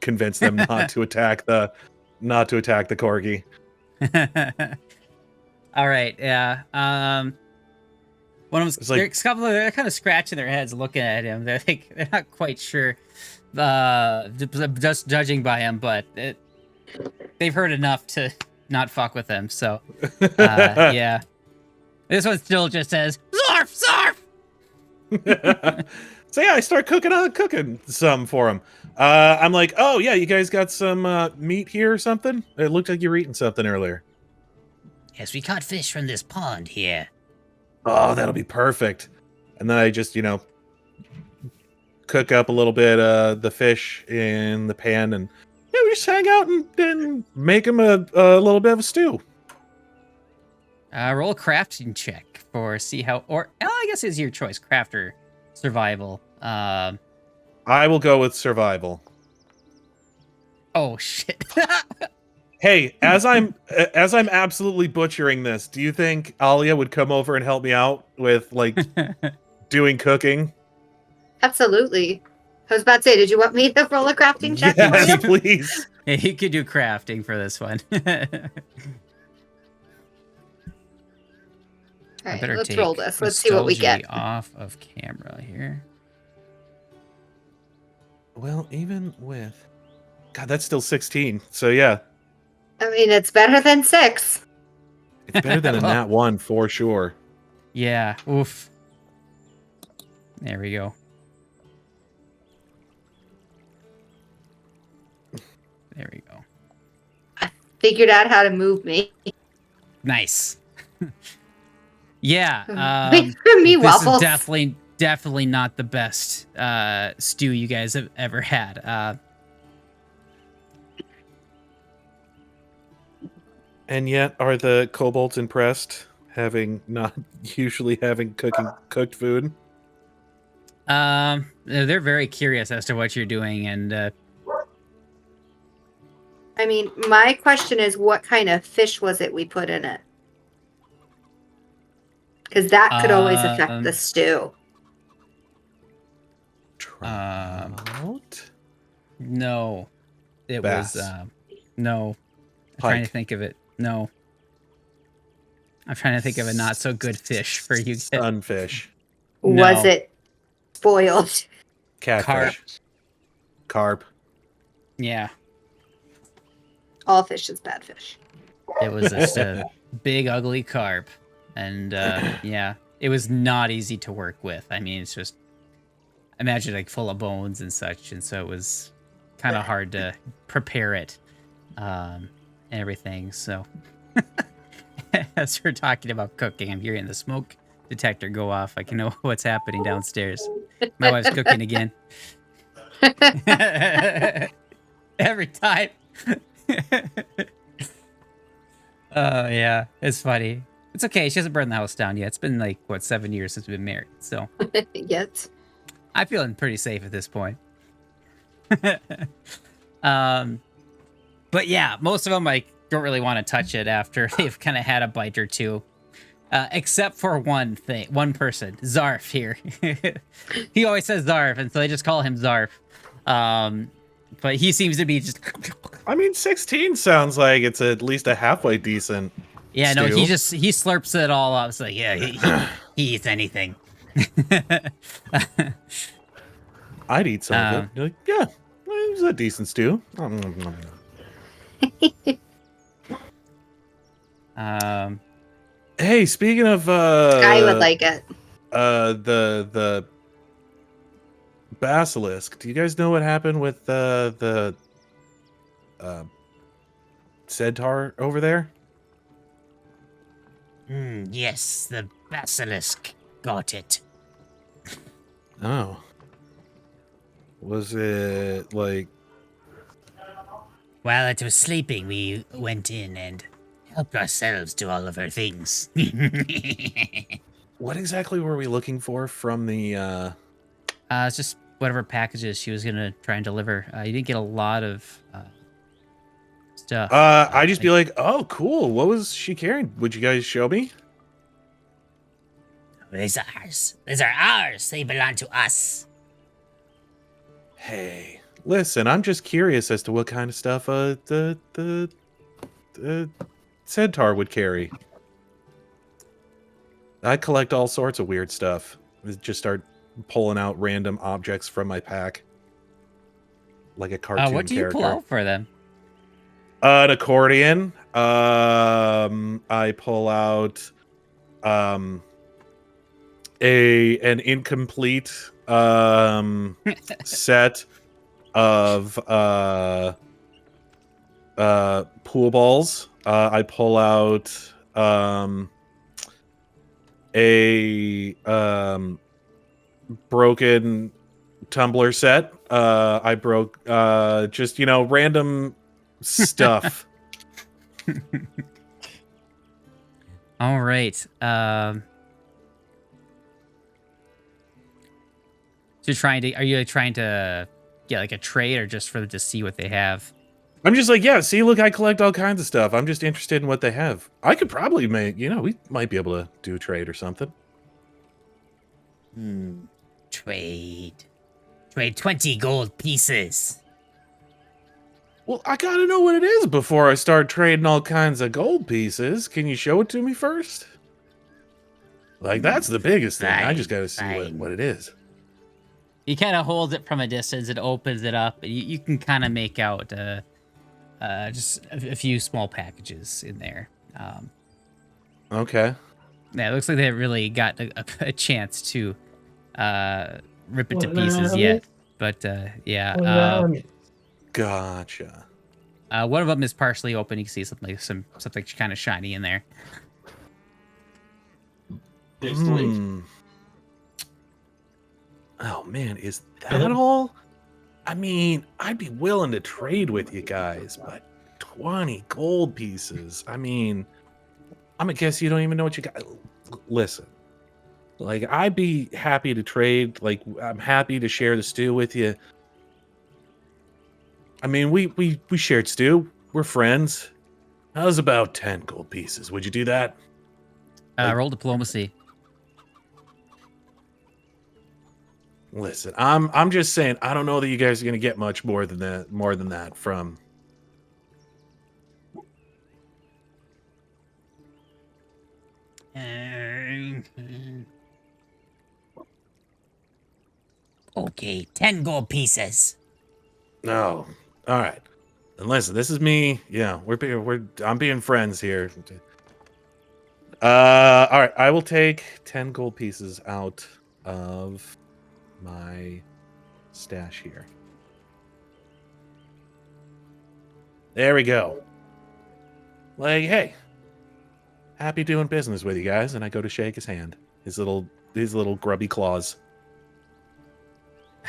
[SPEAKER 5] convince them not to attack the corgi.
[SPEAKER 4] All right, yeah. One of
[SPEAKER 5] It's
[SPEAKER 4] them,
[SPEAKER 5] like-
[SPEAKER 4] they're kind of scratching their heads, looking at him. They're not quite sure, just judging by him, but they've heard enough to not fuck with him. So, yeah. This one still just says Zarf.
[SPEAKER 5] So yeah, I start cooking some for him. I'm like, oh yeah, you guys got some meat here or something? It looked like you were eating something earlier.
[SPEAKER 6] Yes, we caught fish from this pond here.
[SPEAKER 5] Oh, that'll be perfect. And then I just, cook up a little bit of the fish in the pan, and yeah, we just hang out and make him a little bit of a stew.
[SPEAKER 4] Roll a crafting check see how, I guess it's your choice, craft or survival.
[SPEAKER 5] I will go with survival.
[SPEAKER 4] Oh shit.
[SPEAKER 5] Hey, as I'm absolutely butchering this, do you think Alya would come over and help me out with like doing cooking?
[SPEAKER 3] Absolutely. I was about to say, did you want me to roll a crafting check for
[SPEAKER 5] Yes,
[SPEAKER 3] you?
[SPEAKER 5] please.
[SPEAKER 4] Yeah, you could do crafting for this one.
[SPEAKER 3] All right,
[SPEAKER 4] Better
[SPEAKER 3] let's
[SPEAKER 4] take
[SPEAKER 3] roll this. Let's see what we
[SPEAKER 4] Nostalgi
[SPEAKER 3] get.
[SPEAKER 4] off of camera here.
[SPEAKER 5] Well, even with God, that's still 16. So yeah,
[SPEAKER 3] I mean, it's better than 6.
[SPEAKER 5] it's better than a
[SPEAKER 4] Well.
[SPEAKER 5] nat 1 for sure.
[SPEAKER 4] Yeah. Oof. There we go. There we go.
[SPEAKER 3] Figured out how to move me.
[SPEAKER 4] Nice. Yeah.
[SPEAKER 3] Wait for me,
[SPEAKER 4] This
[SPEAKER 3] Waffles.
[SPEAKER 4] is definitely not the best stew you guys have ever had.
[SPEAKER 5] And yet, are the kobolds impressed not usually having cooked food?
[SPEAKER 4] They're very curious as to what you're doing, and
[SPEAKER 3] I mean, my question is, what kind of fish was it we put in it? Because that could always affect the stew.
[SPEAKER 5] Trout?
[SPEAKER 4] no, it
[SPEAKER 5] Bass.
[SPEAKER 4] was No. I'm trying to
[SPEAKER 5] Pike.
[SPEAKER 4] think of it. No. I'm trying to think of a not so good fish for you.
[SPEAKER 5] Sunfish.
[SPEAKER 3] Was
[SPEAKER 4] No.
[SPEAKER 3] it spoiled?
[SPEAKER 5] Catfish. Carp.
[SPEAKER 4] Yeah.
[SPEAKER 3] All fish is bad fish.
[SPEAKER 4] It was just a big, ugly carp. And yeah, it was not easy to work with. I mean, it's just, imagine like full of bones and such. And so it was kind of hard to prepare it and everything. So as we're talking about cooking, I'm hearing the smoke detector go off. I can know what's happening downstairs. My wife's cooking again. Every time. Oh, yeah. It's funny. It's okay. She hasn't burned the house down yet. It's been like, what, 7 years since we've been married. So
[SPEAKER 3] Yet.
[SPEAKER 4] I'm feeling pretty safe at this point. But yeah, most of them like don't really want to touch it after they've kind of had a bite or two. Except for one person, Zarf here. He always says Zarf, and so they just call him Zarf. But he seems to be just...
[SPEAKER 5] I mean, 16 sounds like it's at least a halfway decent.
[SPEAKER 4] Yeah, no,
[SPEAKER 5] stew.
[SPEAKER 4] he slurps it all up. It's like, yeah, he eats anything.
[SPEAKER 5] I'd eat some of it. You're like, yeah, it was a decent stew. Hey, speaking of
[SPEAKER 3] I would like it.
[SPEAKER 5] the basilisk. Do you guys know what happened with the centaur over there?
[SPEAKER 6] Yes, the basilisk got it.
[SPEAKER 5] Oh. Was it like...
[SPEAKER 6] While it was sleeping, we went in and helped ourselves to all of her things.
[SPEAKER 5] What exactly were we looking for from the...
[SPEAKER 4] It's just whatever packages she was gonna try and deliver. You didn't get a lot of stuff.
[SPEAKER 5] I'd just be like, oh, cool. What was she carrying? Would you guys show me?
[SPEAKER 6] These are ours. These are ours. They belong to us.
[SPEAKER 5] Hey, listen, I'm just curious as to what kind of stuff the centaur would carry. I collect all sorts of weird stuff. Just start pulling out random objects from my pack. Like a cartoon
[SPEAKER 4] what do you
[SPEAKER 5] character.
[SPEAKER 4] pull out for them?
[SPEAKER 5] An accordion. I pull out an incomplete set of pool balls. I pull out a broken tumbler set. I broke just random stuff.
[SPEAKER 4] All right. So are you trying to get like a trade or just for them to see what they have?
[SPEAKER 5] I'm just like, yeah, see, look, I collect all kinds of stuff. I'm just interested in what they have. I could probably make, we might be able to do a trade or something.
[SPEAKER 6] Trade 20 gold pieces.
[SPEAKER 5] Well, I gotta know what it is before I start trading all kinds of gold pieces. Can you show it to me first? Like, that's the biggest thing. I just gotta see what it is.
[SPEAKER 4] He kind of holds it from a distance and opens it up. And you can kind of make out just a few small packages in there.
[SPEAKER 5] Okay.
[SPEAKER 4] Yeah, it looks like they haven't really got a chance to rip it to pieces yet. But yeah.
[SPEAKER 5] Gotcha.
[SPEAKER 4] One of them is partially open. You can see something kind of shiny in there.
[SPEAKER 5] Oh man, is that all? I mean, I'd be willing to trade with you guys, but 20 gold pieces. I mean, I'm gonna guess you don't even know what you got. Listen, like, I'd be happy to trade. Like, I'm happy to share the stew with you. I mean, we shared stew. We're friends. How's about 10 gold pieces? Would you do that?
[SPEAKER 4] Roll diplomacy.
[SPEAKER 5] Listen, I'm just saying, I don't know that you guys are gonna get much more than that from
[SPEAKER 6] Okay, 10 gold pieces.
[SPEAKER 5] No. All right. And listen, this is me. Yeah, I'm being friends here. All right. I will take 10 gold pieces out of my stash here. There we go. Like, hey, happy doing business with you guys. And I go to shake his hand. His little grubby claws.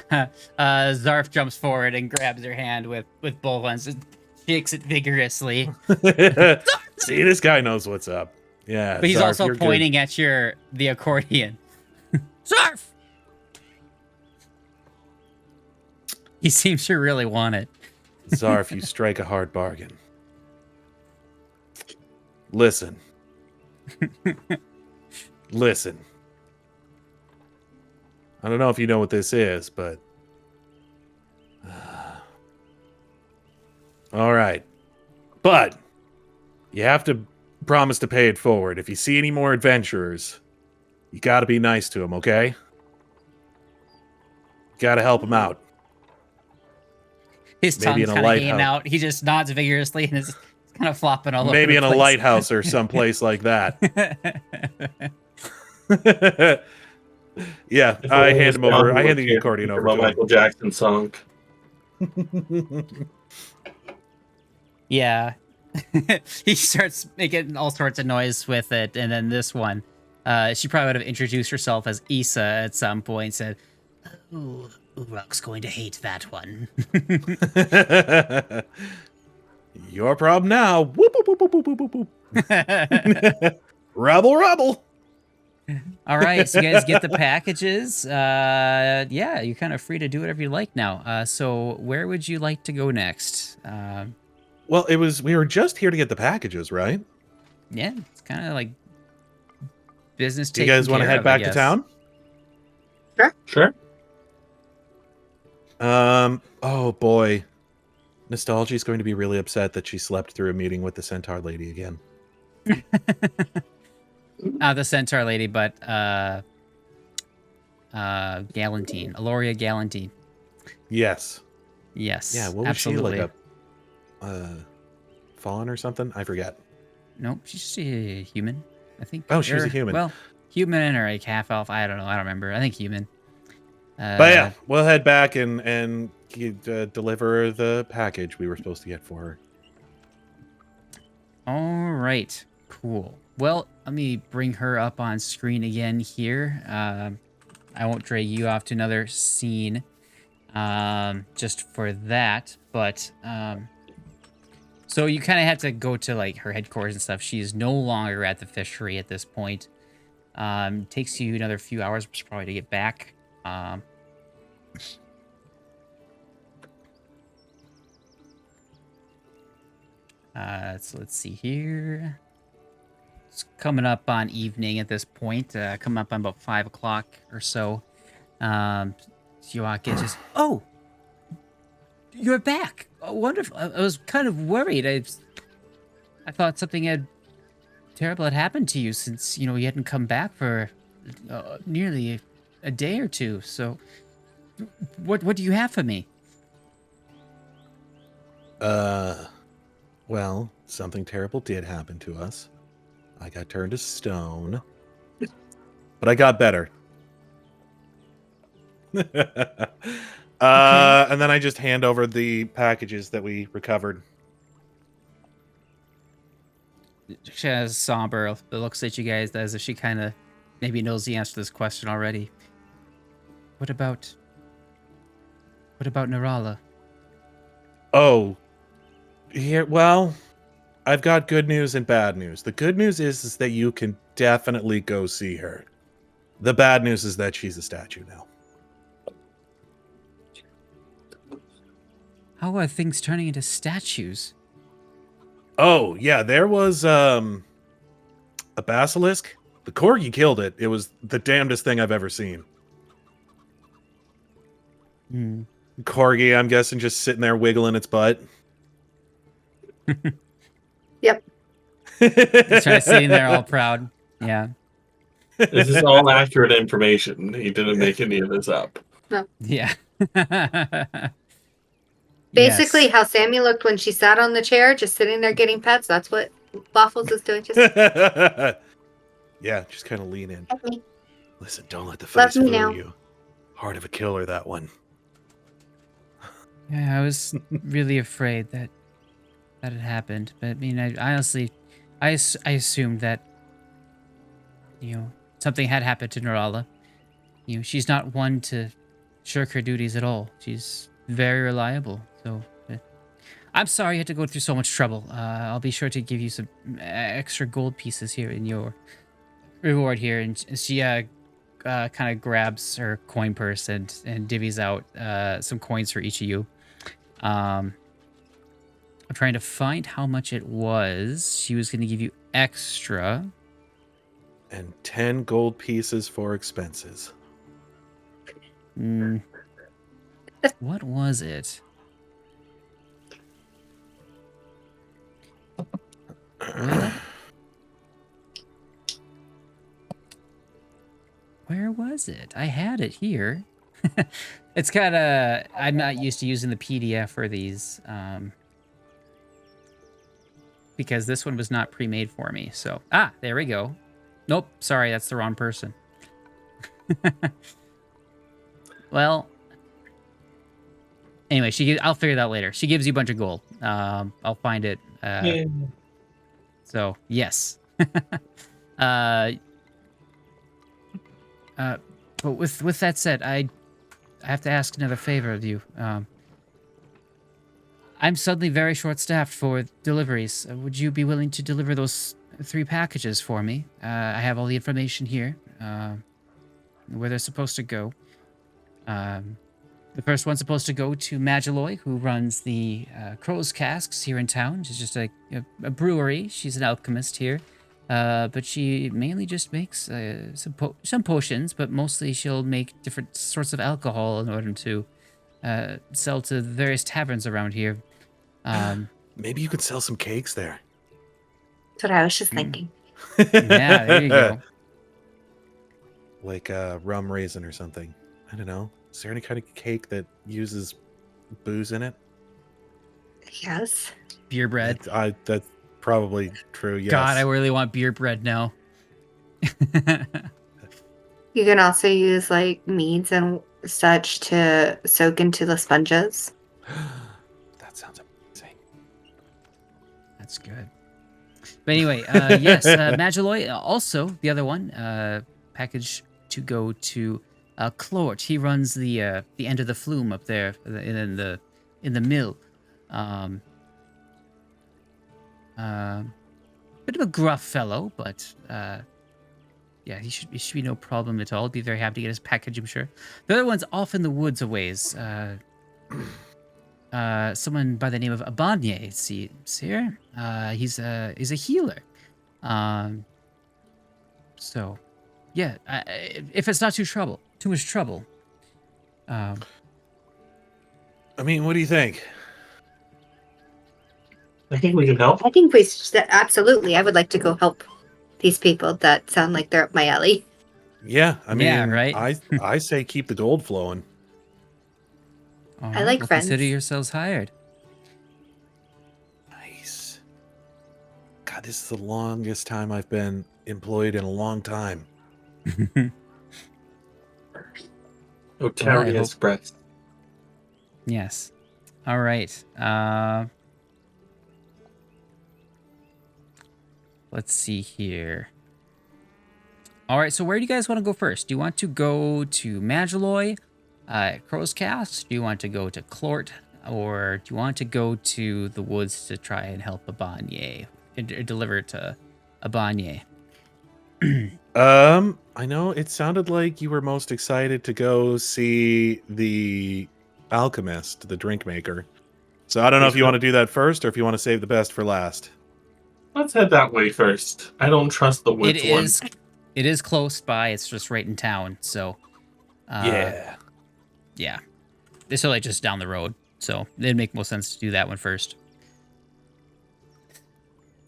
[SPEAKER 4] Zarf jumps forward and grabs her hand with both ones and shakes it vigorously.
[SPEAKER 5] See, this guy knows what's up. Yeah,
[SPEAKER 4] But he's
[SPEAKER 5] Zarf,
[SPEAKER 4] also
[SPEAKER 5] you're good.
[SPEAKER 4] pointing at the accordion. Zarf! He seems to really want it.
[SPEAKER 5] Zarf, you strike a hard bargain. Listen. Listen. I don't know if you know what this is, but... all right. But you have to promise to pay it forward. If you see any more adventurers, you got to be nice to them, okay? Got to help them out.
[SPEAKER 4] His
[SPEAKER 5] Maybe
[SPEAKER 4] tongue's
[SPEAKER 5] in a
[SPEAKER 4] kind of hanging
[SPEAKER 5] lighthouse.
[SPEAKER 4] out. He just nods vigorously and is kind of flopping all over
[SPEAKER 5] Maybe
[SPEAKER 4] the
[SPEAKER 5] in a
[SPEAKER 4] place.
[SPEAKER 5] lighthouse or someplace like that. Yeah, I hand him over. I hand the accordion over
[SPEAKER 2] a
[SPEAKER 5] to him.
[SPEAKER 2] Michael Jackson song.
[SPEAKER 4] Yeah. He starts making all sorts of noise with it, and then this one. She probably would have introduced herself as Issa at some point, said,
[SPEAKER 6] Ooh, Uruk's going to hate that one.
[SPEAKER 5] Your problem now. Whoop, whoop, whoop, whoop, whoop, whoop, whoop. Rubble, rubble.
[SPEAKER 4] all right, so you guys get the packages. Yeah, you're kind of free to do whatever you like now. So where would you like to go next?
[SPEAKER 5] Well, we were just here to get the packages, right?
[SPEAKER 4] Yeah, it's kind of like business.
[SPEAKER 5] Do you guys want to head back to town?
[SPEAKER 2] Sure.
[SPEAKER 5] Oh boy. Nostalgi is going to be really upset that she slept through a meeting with the centaur lady again.
[SPEAKER 4] Not the centaur lady, but Galantine, Aloria Galantine.
[SPEAKER 5] Yes.
[SPEAKER 4] Yes.
[SPEAKER 5] Yeah, what was
[SPEAKER 4] absolutely.
[SPEAKER 5] she, like a fawn or something? I forget.
[SPEAKER 4] Nope, she's just a human, I think.
[SPEAKER 5] Oh, she was a
[SPEAKER 4] Or,
[SPEAKER 5] human.
[SPEAKER 4] Well, human or like half elf. I don't know. I don't remember. I think human.
[SPEAKER 5] But yeah, we'll head back and deliver the package we were supposed to get for her.
[SPEAKER 4] All right. Cool. Well, let me bring her up on screen again here. I won't drag you off to another scene just for that. But so you kind of have to go to like her headquarters and stuff. She is no longer at the fishery at this point. Takes you another few hours probably to get back. So let's see here. It's coming up on evening at this point. Coming up on about 5 o'clock or so. So you walk in, just oh, you're back. Oh, wonderful. I was kind of worried. I thought something terrible had happened to you since you hadn't come back for nearly a day or two. So, what do you have for me?
[SPEAKER 5] Well, something terrible did happen to us. I got turned to stone, but I got better. And then I just hand over the packages that we recovered.
[SPEAKER 4] She has somber. It looks at you guys as if she kind of maybe knows the answer to this question already. What about Narala?
[SPEAKER 5] Oh, here. Well, I've got good news and bad news. The good news is that you can definitely go see her. The bad news is that she's a statue now.
[SPEAKER 4] How are things turning into statues?
[SPEAKER 5] Oh, yeah, there was a basilisk. The corgi killed it. It was the damnedest thing I've ever seen. Corgi, I'm guessing, just sitting there wiggling its butt.
[SPEAKER 3] Yep.
[SPEAKER 4] It's kind of sitting there all proud. Yeah.
[SPEAKER 2] This is all accurate information. He didn't make any of this up.
[SPEAKER 4] Yeah.
[SPEAKER 3] Basically,
[SPEAKER 4] Yes.
[SPEAKER 3] how Sammy looked when she sat on the chair, just sitting there getting pets. That's what Waffles is doing. Just
[SPEAKER 5] Yeah, just kind of lean in.
[SPEAKER 3] pet me.
[SPEAKER 5] Listen, don't let the
[SPEAKER 3] Love
[SPEAKER 5] face
[SPEAKER 3] me
[SPEAKER 5] fool
[SPEAKER 3] now.
[SPEAKER 5] you. Heart of a killer, that one.
[SPEAKER 4] Yeah, I was really afraid that had happened, but I mean, I honestly, I assumed that something had happened to Nirala. She's not one to shirk her duties at all. She's very reliable. So I'm sorry you had to go through so much trouble. I'll be sure to give you some extra gold pieces here in your reward here. And she kind of grabs her coin purse and divvies out some coins for each of you. I'm trying to find how much it was. She was going to give you extra.
[SPEAKER 5] And 10 gold pieces for expenses.
[SPEAKER 4] What was it? Well, where was it? I had it here. It's kind of... I'm not used to using the PDF for these. Because this one was not pre-made for me. So, there we go. Nope, sorry, that's the wrong person. Well, anyway, I'll figure that out later. She gives you a bunch of gold. I'll find it. So, yes. But with that said, I have to ask another favor of you. I'm suddenly very short-staffed for deliveries. Would you be willing to deliver those 3 packages for me? I have all the information here, where they're supposed to go. The first one's supposed to go to Magaloy, who runs the Crow's Casks here in town. She's just a brewery. She's an alchemist here. But she mainly just makes some potions, but mostly she'll make different sorts of alcohol in order to sell to various taverns around here.
[SPEAKER 5] Maybe you could sell some cakes there.
[SPEAKER 3] That's what I was just thinking.
[SPEAKER 4] Yeah, there you go.
[SPEAKER 5] Like a rum raisin or something. I don't know. Is there any kind of cake that uses booze in it?
[SPEAKER 3] Yes.
[SPEAKER 4] Beer bread.
[SPEAKER 5] That's probably true, yes.
[SPEAKER 4] God, I really want beer bread now.
[SPEAKER 3] You can also use like meads and such to soak into the sponges.
[SPEAKER 5] That sounds amazing.
[SPEAKER 4] That's good. But anyway, yes, Magaloy, also the other one, package to go to Klort. He runs the end of the flume up there in the mill. Bit of a gruff fellow, but yeah, he should be no problem at all. Be very happy to get his package, I'm sure. The other one's off in the woods a ways. Someone by the name of Abanye, see here. He's a healer. So, yeah, if it's not too much trouble.
[SPEAKER 5] I mean, what do you think?
[SPEAKER 2] I think we can help.
[SPEAKER 3] I think absolutely. I would like to go help these people that sound like they're up my alley.
[SPEAKER 5] Yeah, I mean,
[SPEAKER 4] Yeah, right?
[SPEAKER 5] I say keep the gold flowing.
[SPEAKER 4] All
[SPEAKER 3] I like
[SPEAKER 4] well,
[SPEAKER 3] friends.
[SPEAKER 4] Consider yourselves hired.
[SPEAKER 5] Nice. God, this is the longest time I've been employed in a long time.
[SPEAKER 2] Otari
[SPEAKER 4] hope-
[SPEAKER 2] Express.
[SPEAKER 4] Yes. All right. Let's see here. All right, so where do you guys want to go first? Do you want to go to Magaloy, Crow's Cast? Do you want to go to Klort? Or do you want to go to the woods to try and help Abanye? Deliver it to Abanye?
[SPEAKER 5] I know it sounded like you were most excited to go see the alchemist, the drink maker. So I don't know if you want to do that first or if you want to save the best for last.
[SPEAKER 2] Let's head that way first. I don't trust the woods one.
[SPEAKER 4] It is close by. It's just right in town. So,
[SPEAKER 5] Yeah.
[SPEAKER 4] It's like just down the road. So it'd make more sense to do that one first.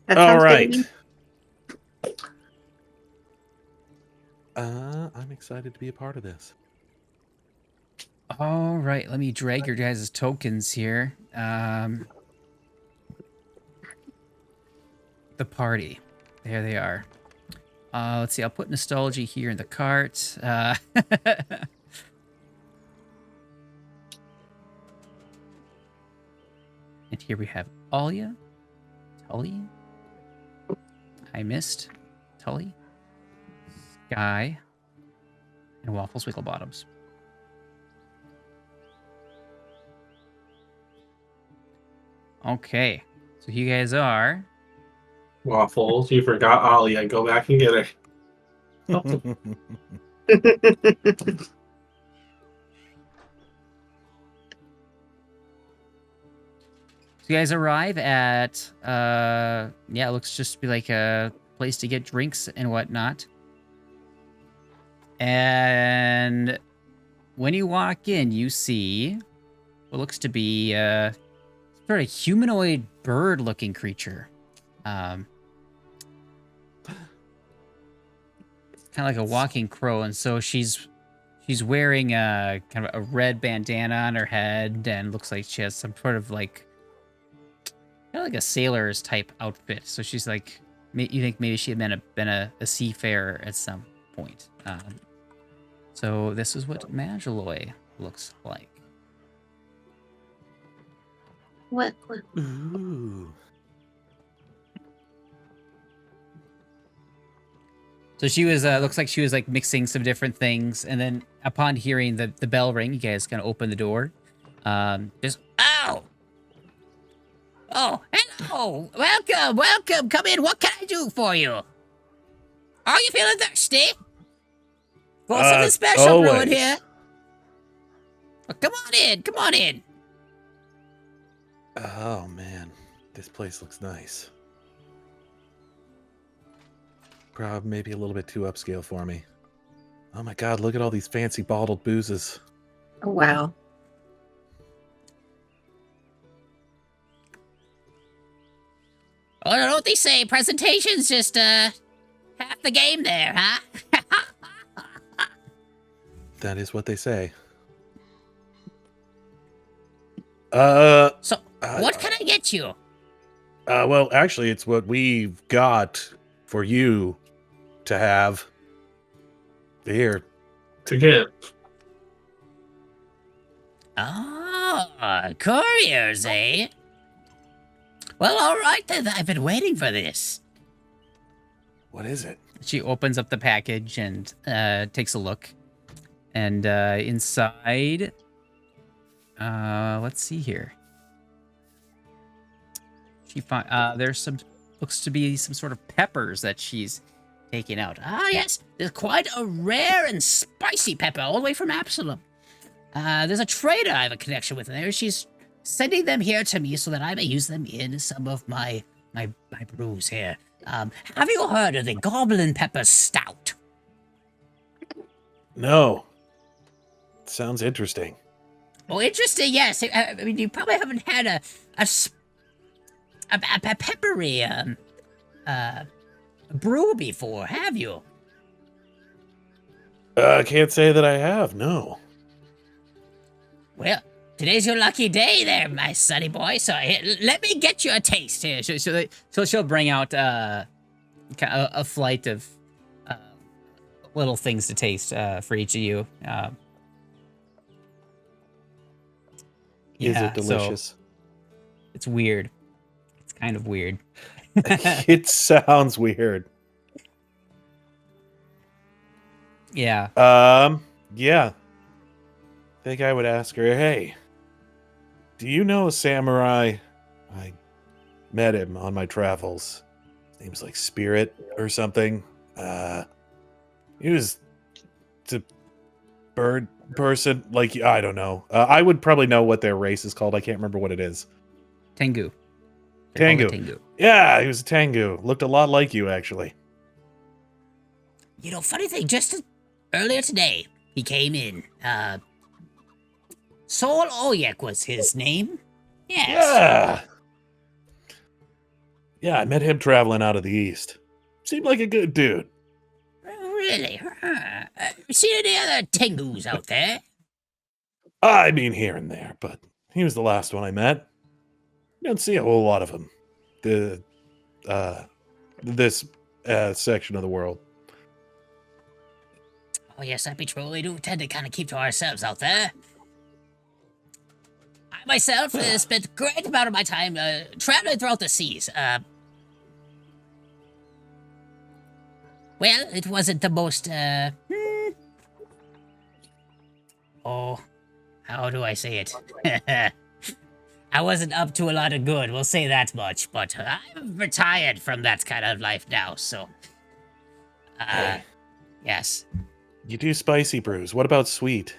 [SPEAKER 3] That
[SPEAKER 5] All
[SPEAKER 3] sounds
[SPEAKER 5] right.
[SPEAKER 3] good to me.
[SPEAKER 5] I'm excited to be a part of this.
[SPEAKER 4] All right, let me drag your guys' tokens here. The party. There they are. Let's see, I'll put Nostalgi here in the cart. And here we have Alya, Tully. I missed Tully, Skye, and Waffle's Wigglebottoms. Okay, so you guys are.
[SPEAKER 2] Waffles, you forgot Alya. Go back and get her. Oh.
[SPEAKER 4] So you guys arrive at, yeah, it looks just to be like a place to get drinks and whatnot. And when you walk in, you see what looks to be sort of humanoid bird-looking creature. Kind of like a walking crow, and so she's wearing a kind of a red bandana on her head, and looks like she has some sort of like kind of like a sailor's type outfit. So she's like, you think maybe she had been a seafarer at some point. So this is what Magilloy looks like.
[SPEAKER 3] What?
[SPEAKER 5] Ooh.
[SPEAKER 4] So she was, looks like she was like mixing some different things, and then upon hearing the bell ring, you guys kind of open the door. Just,
[SPEAKER 6] Oh! Oh, hello! Welcome, welcome! Come in, what can I do for you? Are you feeling thirsty? Want something special brewing
[SPEAKER 5] Always.
[SPEAKER 6] here? Well, come on in!
[SPEAKER 5] Oh man, this place looks nice. Probably maybe a little bit too upscale for me. Oh my god, look at all these fancy bottled boozes.
[SPEAKER 3] Oh, wow.
[SPEAKER 6] Oh, don't they say presentation's just, half the game there, huh?
[SPEAKER 5] That is what they say.
[SPEAKER 6] So, what can I get you?
[SPEAKER 5] Well, actually, it's what we've got for you to have. Here.
[SPEAKER 2] To get.
[SPEAKER 6] Oh, couriers, eh? Well, all right then. I've been waiting for this.
[SPEAKER 5] What is it?
[SPEAKER 4] she opens up the package and takes a look. And inside, let's see here. There's some, looks to be some sort of peppers that she's taking out.
[SPEAKER 6] Ah, yes. There's quite a rare and spicy pepper all the way from Absalom. There's a trader I have a connection with there. She's sending them here to me so that I may use them in some of my brews here. Have you heard of the Goblin Pepper Stout?
[SPEAKER 5] No. Sounds interesting.
[SPEAKER 6] Oh, interesting, yes. I mean, you probably haven't had a peppery brew before, have you?
[SPEAKER 5] I can't say that I have, no.
[SPEAKER 6] Well, today's your lucky day there, my sonny boy. So here, let me get you a taste here.
[SPEAKER 4] So she'll bring out a flight of little things to taste for each of you.
[SPEAKER 5] Is
[SPEAKER 4] Yeah,
[SPEAKER 5] it delicious?
[SPEAKER 4] It's weird. It's kind of weird.
[SPEAKER 5] It sounds weird.
[SPEAKER 4] Yeah.
[SPEAKER 5] Yeah. I think I would ask her, hey, do you know a samurai? I met him on my travels. His name's like Spirit or something. He was a bird person. Like, I don't know. I would probably know what their race is called. I can't remember what it is.
[SPEAKER 4] Tengu. They call it
[SPEAKER 5] Tengu.
[SPEAKER 4] Tengu.
[SPEAKER 5] Yeah, he was a Tengu. Looked a lot like you, actually.
[SPEAKER 6] You know, funny thing, just earlier today, he came in. Sol Oyek was his name. Yes.
[SPEAKER 5] Yeah. Yeah, I met him traveling out of the east. Seemed like a good dude.
[SPEAKER 6] Really? See any other Tengus out there?
[SPEAKER 5] I mean, here and there, but he was the last one I met. You don't see a whole lot of them. This section of the world.
[SPEAKER 6] Oh yes, that'd be true. We do tend to kind of keep to ourselves out there. I myself spent a great amount of my time traveling throughout the seas. Well, it wasn't the most, oh, how do I say it? I wasn't up to a lot of good, we'll say that much, but I'm retired from that kind of life now, so,
[SPEAKER 5] Hey.
[SPEAKER 6] yes.
[SPEAKER 5] You do spicy brews. What about sweet?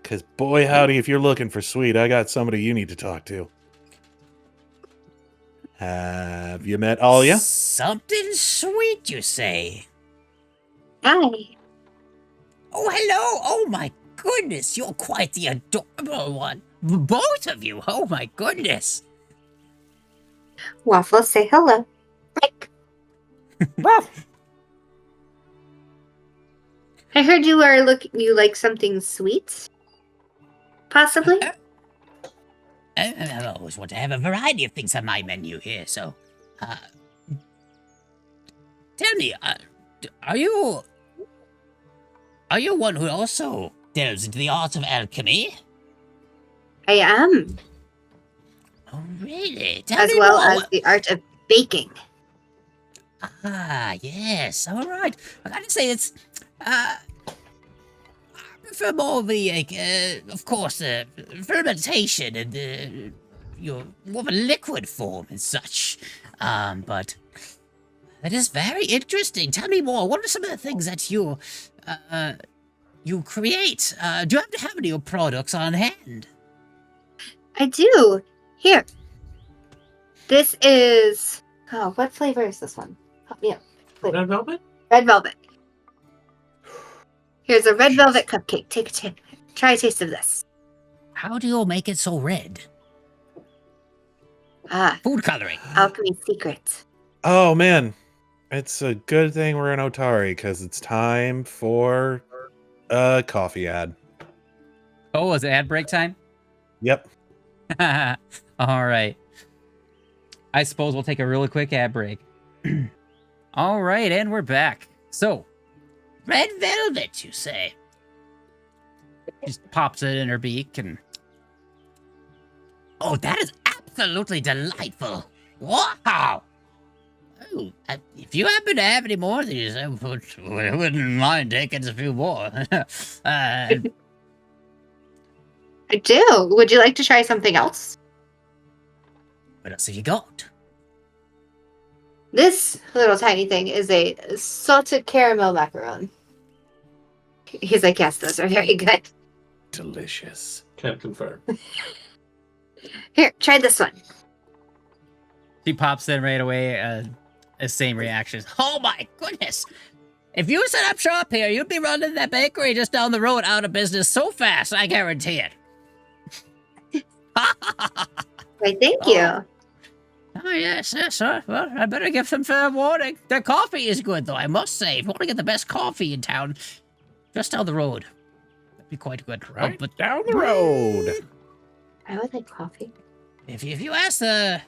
[SPEAKER 5] Because boy howdy, if you're looking for sweet, I got somebody you need to talk to. Have you met Alya?
[SPEAKER 6] Something sweet, you say?
[SPEAKER 3] Hi.
[SPEAKER 6] Oh, hello! Oh my goodness, you're quite the adorable one. Both of you, oh my goodness.
[SPEAKER 3] Waffle, say hello. Like, I heard you are you like something sweet? Possibly?
[SPEAKER 6] I always want to have a variety of things on my menu here, so, tell me, are you one who also delves into the art of alchemy?
[SPEAKER 3] I am.
[SPEAKER 6] Oh, really? Tell
[SPEAKER 3] As
[SPEAKER 6] me
[SPEAKER 3] well
[SPEAKER 6] more.
[SPEAKER 3] as the art of baking.
[SPEAKER 6] Ah, yes, all right. I gotta say, it's, I prefer more of the, like, of course, fermentation and, more of a liquid form and such. But that is very interesting. Tell me more. What are some of the things that you create? Do you happen to have any of your products on hand?
[SPEAKER 3] I do. Here. This is... Oh, what flavor is this one? Help me out.
[SPEAKER 2] Red velvet?
[SPEAKER 3] Red velvet. Here's a red velvet cupcake. Take a try a taste of this.
[SPEAKER 6] How do you make it so red?
[SPEAKER 3] Ah,
[SPEAKER 6] Food coloring.
[SPEAKER 3] alchemy secret.
[SPEAKER 5] Oh man, it's a good thing we're in Otari because it's time for a coffee ad.
[SPEAKER 4] Oh, is it ad break time?
[SPEAKER 5] Yep.
[SPEAKER 4] All right. I suppose we'll take a really quick ad break. All right, and we're back. So,
[SPEAKER 6] Red velvet, you say?
[SPEAKER 4] she just pops it in her beak and...
[SPEAKER 6] Oh, that is absolutely delightful. Wow. Oh, if you happen to have any more of these, I wouldn't mind taking a few more.
[SPEAKER 3] I do. Would you like to try something else?
[SPEAKER 6] What else have you got?
[SPEAKER 3] This little tiny thing is a salted caramel macaron. He's like, yes, those are very good.
[SPEAKER 5] Delicious.
[SPEAKER 2] Can't confirm.
[SPEAKER 3] Here, try this one.
[SPEAKER 4] she pops in right away. Same reaction.
[SPEAKER 6] Oh my goodness! If you set up shop here, you'd be running that bakery just down the road out of business so fast, I guarantee it.
[SPEAKER 3] Wait, thank you.
[SPEAKER 6] Oh, yes, sir. Well, I better give them fair warning. Their coffee is good, though, I must say. If you want to get the best coffee in town, just down the road. That'd be quite good.
[SPEAKER 5] Right
[SPEAKER 6] but
[SPEAKER 5] down the road.
[SPEAKER 3] I would like coffee.
[SPEAKER 6] if you ask the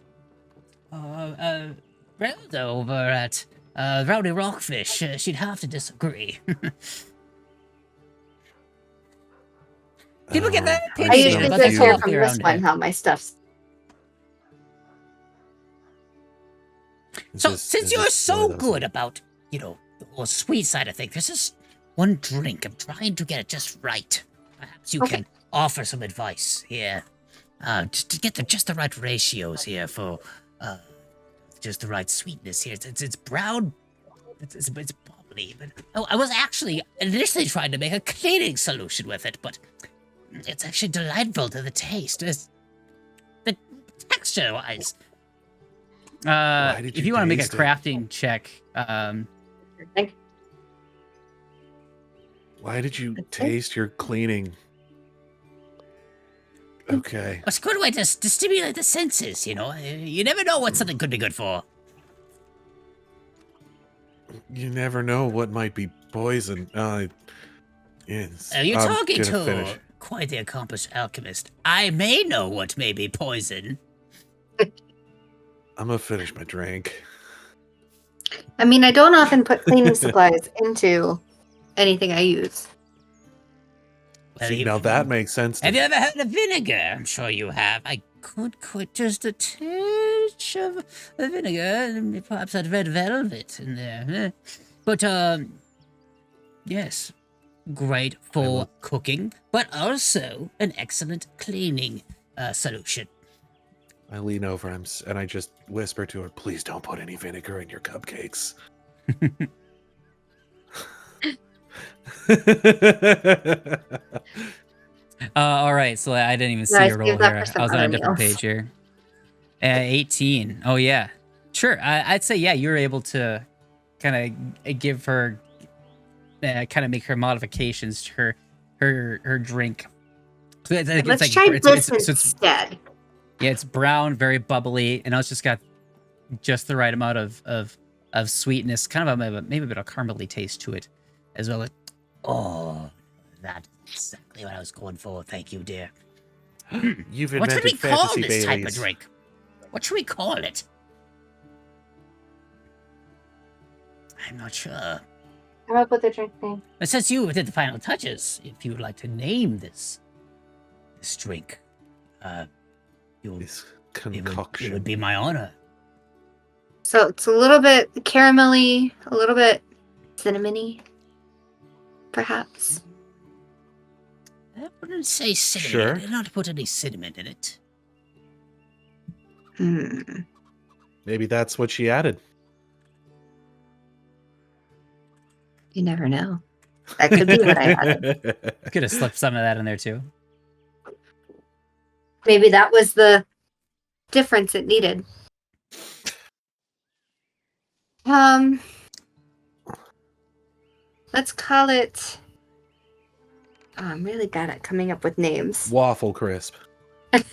[SPEAKER 6] Relda over at Rowdy Rockfish, she'd have to disagree. People get very
[SPEAKER 3] I
[SPEAKER 6] opinion
[SPEAKER 3] usually
[SPEAKER 6] about
[SPEAKER 3] just
[SPEAKER 6] their
[SPEAKER 3] hear
[SPEAKER 6] coffee
[SPEAKER 3] from this
[SPEAKER 6] around
[SPEAKER 3] one
[SPEAKER 6] here.
[SPEAKER 3] how my stuff's...
[SPEAKER 6] So, since you're so good about, the whole sweet side of things, there's just one drink. I'm trying to get it just right. Perhaps you can offer some advice here. Just to get just the right ratios here for, just the right sweetness here. It's brown, it's bubbly, but I was actually initially trying to make a cleaning solution with it, but it's actually delightful to the taste. The texture-wise.
[SPEAKER 5] did
[SPEAKER 4] If
[SPEAKER 5] you
[SPEAKER 4] you want to make a
[SPEAKER 5] taste it?
[SPEAKER 4] crafting check,
[SPEAKER 5] Why did you taste your cleaning? Okay.
[SPEAKER 6] It's a good way to stimulate the senses, You never know what something could be good for.
[SPEAKER 5] You never know what might be poison. Yes.
[SPEAKER 6] Are you
[SPEAKER 5] I'm
[SPEAKER 6] talking
[SPEAKER 5] gonna
[SPEAKER 6] to
[SPEAKER 5] finish.
[SPEAKER 6] quite the accomplished alchemist. I may know what may be poison.
[SPEAKER 5] I'm gonna finish my drink.
[SPEAKER 3] I mean, I don't often put cleaning supplies into anything I use.
[SPEAKER 6] Well,
[SPEAKER 5] See, now that makes sense.
[SPEAKER 6] Have you ever had of vinegar? I'm sure you have. I could put just a touch of vinegar, and perhaps that red velvet in there. But, yes, great for cooking, but also an excellent cleaning solution.
[SPEAKER 5] I lean over and I just whisper to her, please don't put any vinegar in your cupcakes.
[SPEAKER 4] All right, so I didn't even see
[SPEAKER 3] Nice,
[SPEAKER 4] your roll
[SPEAKER 3] give that
[SPEAKER 4] here.
[SPEAKER 3] for some
[SPEAKER 4] I was on a
[SPEAKER 3] other
[SPEAKER 4] different
[SPEAKER 3] meals.
[SPEAKER 4] page here. 18. Oh yeah, sure. I'd say yeah. You're able to kind of give her, kind of make her modifications to her drink. So
[SPEAKER 3] Let's try this instead.
[SPEAKER 4] Yeah, it's brown, very bubbly, and it's just got just the right amount of sweetness, kind of maybe a bit of caramely taste to it, as well.
[SPEAKER 6] Oh, that's exactly what I was going for. Thank you, dear.
[SPEAKER 5] You've
[SPEAKER 6] What should we
[SPEAKER 5] invented
[SPEAKER 6] call
[SPEAKER 5] fantasy
[SPEAKER 6] this type of
[SPEAKER 5] Baileys.
[SPEAKER 6] drink? What should we call it? I'm not sure.
[SPEAKER 3] How about put the drink name?
[SPEAKER 6] But since you did the final touches, if you would like to name this drink,
[SPEAKER 5] This
[SPEAKER 6] it would
[SPEAKER 5] concoction.
[SPEAKER 6] be my honor.
[SPEAKER 3] So it's a little bit caramelly, a little bit cinnamony, perhaps.
[SPEAKER 6] I wouldn't say cinnamon.
[SPEAKER 5] Sure.
[SPEAKER 6] I did not put any cinnamon in it.
[SPEAKER 5] Maybe that's what she added.
[SPEAKER 3] You never know. That could be what I added.
[SPEAKER 4] Could have slipped some of that in there too.
[SPEAKER 3] Maybe that was the difference it needed. Let's call it. Oh, I'm really bad at coming up with names.
[SPEAKER 5] Waffle crisp.
[SPEAKER 3] What's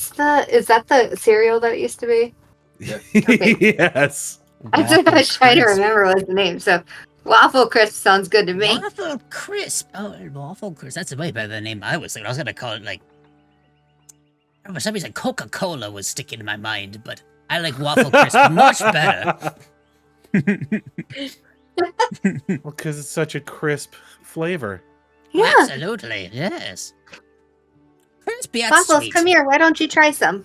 [SPEAKER 3] the? Is that the cereal that it used to be? Okay.
[SPEAKER 5] Yes.
[SPEAKER 3] That's what I was trying to
[SPEAKER 4] Crisp.
[SPEAKER 3] remember was the name. So, Waffle Crisp sounds good to me.
[SPEAKER 6] Waffle crisp. Oh, waffle crisp. That's a way better than the name I was thinking. I was gonna call it like. For some reason, Coca-Cola was sticking in my mind, but I like waffle crisp much better.
[SPEAKER 5] Well, because it's such a crisp flavor.
[SPEAKER 3] Yeah.
[SPEAKER 6] Absolutely, yes. Crispy and
[SPEAKER 3] Waffles,
[SPEAKER 6] sweet.
[SPEAKER 3] come here. Why don't you try some?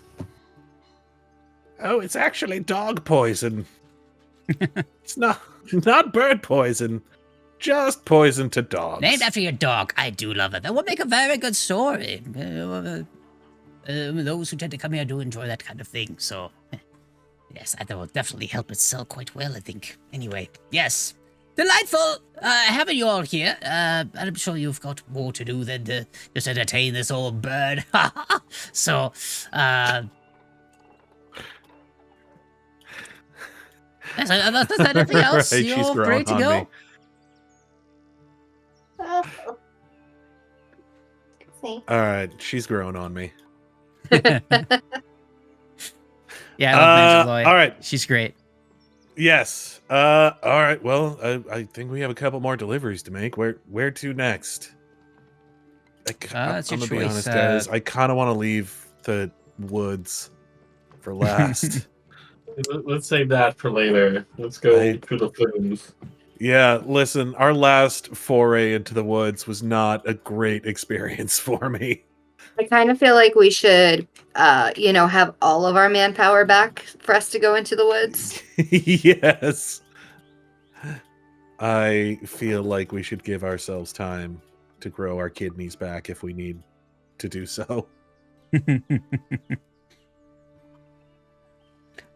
[SPEAKER 5] Oh, it's actually dog poison. It's not bird poison. Just poison to dogs.
[SPEAKER 6] Named after your dog. I do love it. That would make a very good story. Those who tend to come here do enjoy that kind of thing, so... Yes, that will definitely help it sell quite well, I think. Anyway, yes. Delightful having you all here. I'm sure you've got more to do than to just entertain this old bird. So, yes, that's anything else?
[SPEAKER 5] Right,
[SPEAKER 6] You're
[SPEAKER 5] she's
[SPEAKER 6] all
[SPEAKER 5] growing
[SPEAKER 6] ready to
[SPEAKER 5] on
[SPEAKER 6] go?
[SPEAKER 5] me.
[SPEAKER 3] See.
[SPEAKER 5] All right, she's growing on me.
[SPEAKER 4] Yeah, I love Ninja Lloyd.
[SPEAKER 5] all right.
[SPEAKER 4] She's great.
[SPEAKER 5] Yes. All right. Well, I think we have a couple more deliveries to make. Where to next?
[SPEAKER 4] That's
[SPEAKER 5] I'm
[SPEAKER 4] your
[SPEAKER 5] gonna be
[SPEAKER 4] choice.
[SPEAKER 5] honest, guys. I kind of want to leave the woods for last.
[SPEAKER 2] Let's save that for later. Let's go through the films.
[SPEAKER 5] Yeah, listen, our last foray into the woods was not a great experience for me.
[SPEAKER 3] I kind of feel like we should, have all of our manpower back for us to go into the woods.
[SPEAKER 5] Yes. I feel like we should give ourselves time to grow our kidneys back if we need to do so.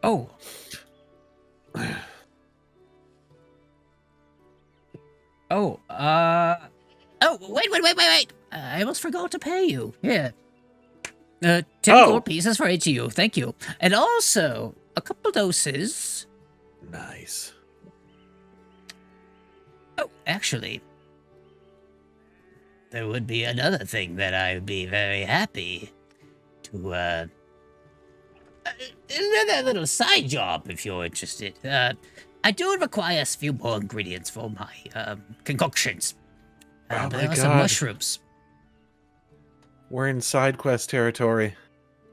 [SPEAKER 4] Oh. Oh,
[SPEAKER 6] Oh, wait. I almost forgot to pay you. Here. 10
[SPEAKER 5] Oh.
[SPEAKER 6] gold pieces for each of you. Thank you. And also, a couple doses.
[SPEAKER 5] Nice.
[SPEAKER 6] Oh, actually, there would be another thing that I would be very happy to, another little side job if you're interested. I do require a few more ingredients for my, concoctions.
[SPEAKER 5] Oh
[SPEAKER 6] There
[SPEAKER 5] my
[SPEAKER 6] are some
[SPEAKER 5] God.
[SPEAKER 6] mushrooms.
[SPEAKER 5] We're in side quest territory.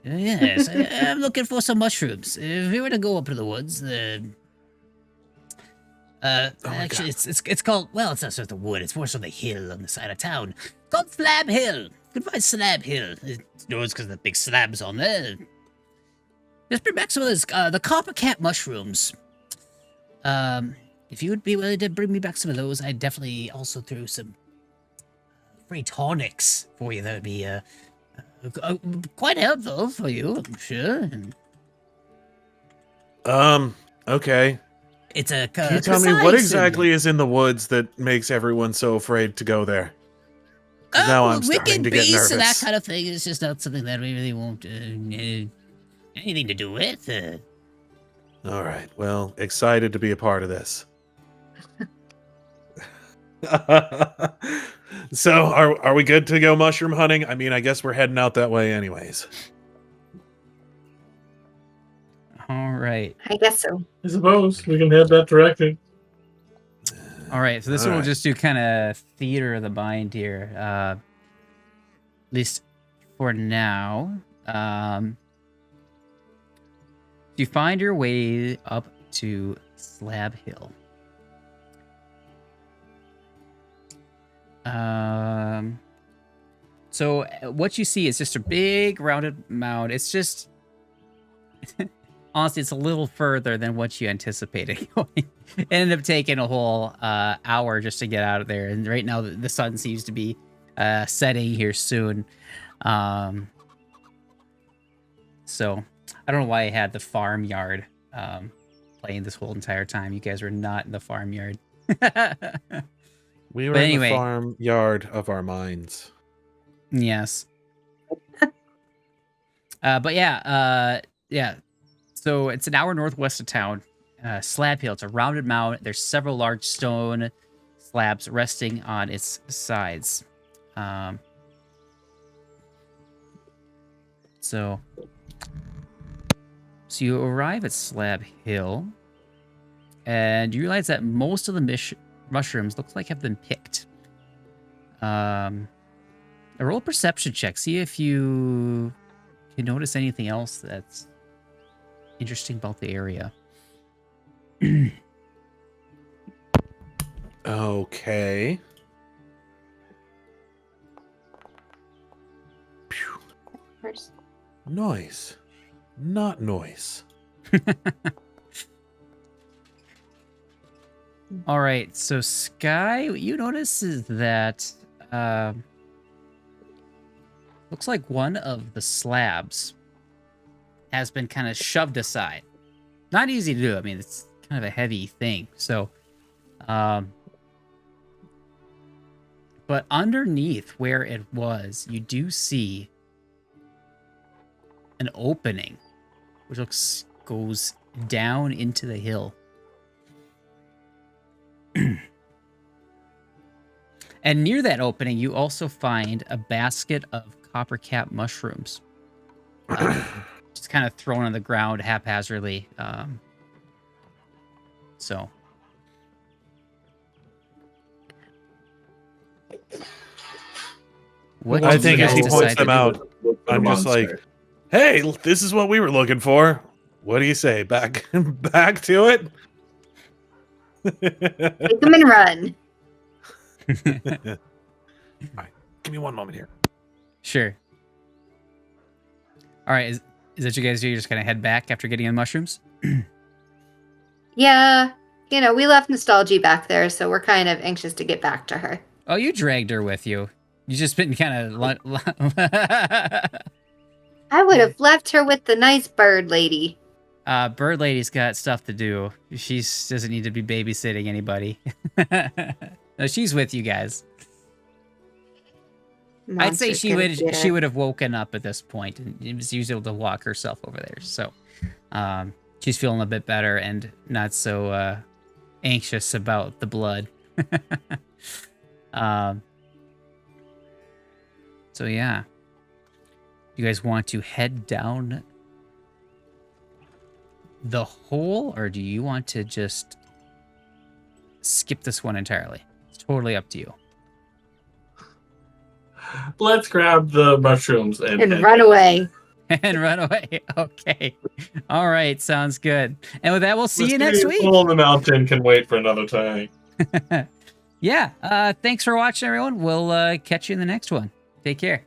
[SPEAKER 6] Yes, I'm looking for some mushrooms. If we were to go up to the woods,
[SPEAKER 5] my
[SPEAKER 6] actually, it's called, well, it's not sort of the wood. It's more so the hill on the side of town. It's called Slab Hill. You can find Slab Hill. It's known because of the big slabs on there. Just bring back some of those, the copper cat mushrooms. If you would be willing to bring me back some of those, I'd definitely also throw some free tonics for you. That would be quite helpful for you, I'm sure.
[SPEAKER 5] Okay.
[SPEAKER 6] It's a.
[SPEAKER 5] Can you tell me what exactly is in the woods that makes everyone so afraid to go there? 'Cause now I'm starting to get nervous.
[SPEAKER 6] And that kind of thing is just not something that we really want anything to do with.
[SPEAKER 5] All right. Well, excited to be a part of this. So, are we good to go mushroom hunting? I mean, I guess we're heading out that way anyways.
[SPEAKER 4] All right.
[SPEAKER 3] I guess so.
[SPEAKER 2] I suppose we can head that direction.
[SPEAKER 4] All right. So this
[SPEAKER 5] All
[SPEAKER 4] one will
[SPEAKER 5] right.
[SPEAKER 4] just do kind of theater of the mind here. At least for now. You find your way up to Slab Hill. So what you see is just a big rounded mound. It's just honestly, it's a little further than what you anticipated going. It ended up taking a whole hour just to get out of there, and right now the sun seems to be setting here soon. So I don't know why I had the farmyard playing this whole entire time. You guys were not in the farmyard.
[SPEAKER 5] We were
[SPEAKER 4] But
[SPEAKER 5] in
[SPEAKER 4] anyway.
[SPEAKER 5] the farmyard of our minds.
[SPEAKER 4] Yes. But yeah. So it's an hour northwest of town. Slab Hill. It's a rounded mound. There's several large stone slabs resting on its sides. So you arrive at Slab Hill, and you realize that most of the mushrooms looks like have been picked. A roll a perception check. See if you can notice anything else that's interesting about the area.
[SPEAKER 5] Okay.
[SPEAKER 3] First.
[SPEAKER 5] Noise. Not noise.
[SPEAKER 4] All right, so Skye, what you notice is that looks like one of the slabs has been kind of shoved aside. Not easy to do. I mean, it's kind of a heavy thing. So, but underneath where it was, you do see an opening, which goes down into the hill. And near that opening, you also find a basket of copper cap mushrooms. Just kind of thrown on the ground haphazardly. So. What
[SPEAKER 5] I
[SPEAKER 4] did
[SPEAKER 5] think
[SPEAKER 4] you
[SPEAKER 5] as
[SPEAKER 4] guys
[SPEAKER 5] he
[SPEAKER 4] decide
[SPEAKER 5] points
[SPEAKER 4] to
[SPEAKER 5] them
[SPEAKER 4] do?
[SPEAKER 5] out, I'm just like, hey, this is what we were looking for. What do you say? Back to it?
[SPEAKER 3] Take them and run.
[SPEAKER 5] All right, give me one moment here.
[SPEAKER 4] Sure. All right, is that you guys do? You're just gonna head back after getting the mushrooms?
[SPEAKER 3] Yeah. We left Nostalgi back there, so we're kind of anxious to get back to her.
[SPEAKER 4] Oh, you dragged her with you. You just been kind of.
[SPEAKER 3] I would have left her with the nice bird lady.
[SPEAKER 4] Bird Lady's got stuff to do. She doesn't need to be babysitting anybody. No, she's with you guys. I'd say she would have woken up at this point and was able to walk herself over there. So she's feeling a bit better and not so anxious about the blood. So yeah, you guys want to head down the hole, or do you want to just skip this one entirely? It's totally up to you.
[SPEAKER 2] Let's grab the mushrooms and
[SPEAKER 3] And
[SPEAKER 2] head.
[SPEAKER 3] run away.
[SPEAKER 4] And run away. Okay. All right. Sounds good. And with that, we'll see you next
[SPEAKER 2] Mysterious
[SPEAKER 4] week.
[SPEAKER 2] hole in the mountain can wait for another time.
[SPEAKER 4] Yeah. Thanks for watching, everyone. We'll catch you in the next one. Take care.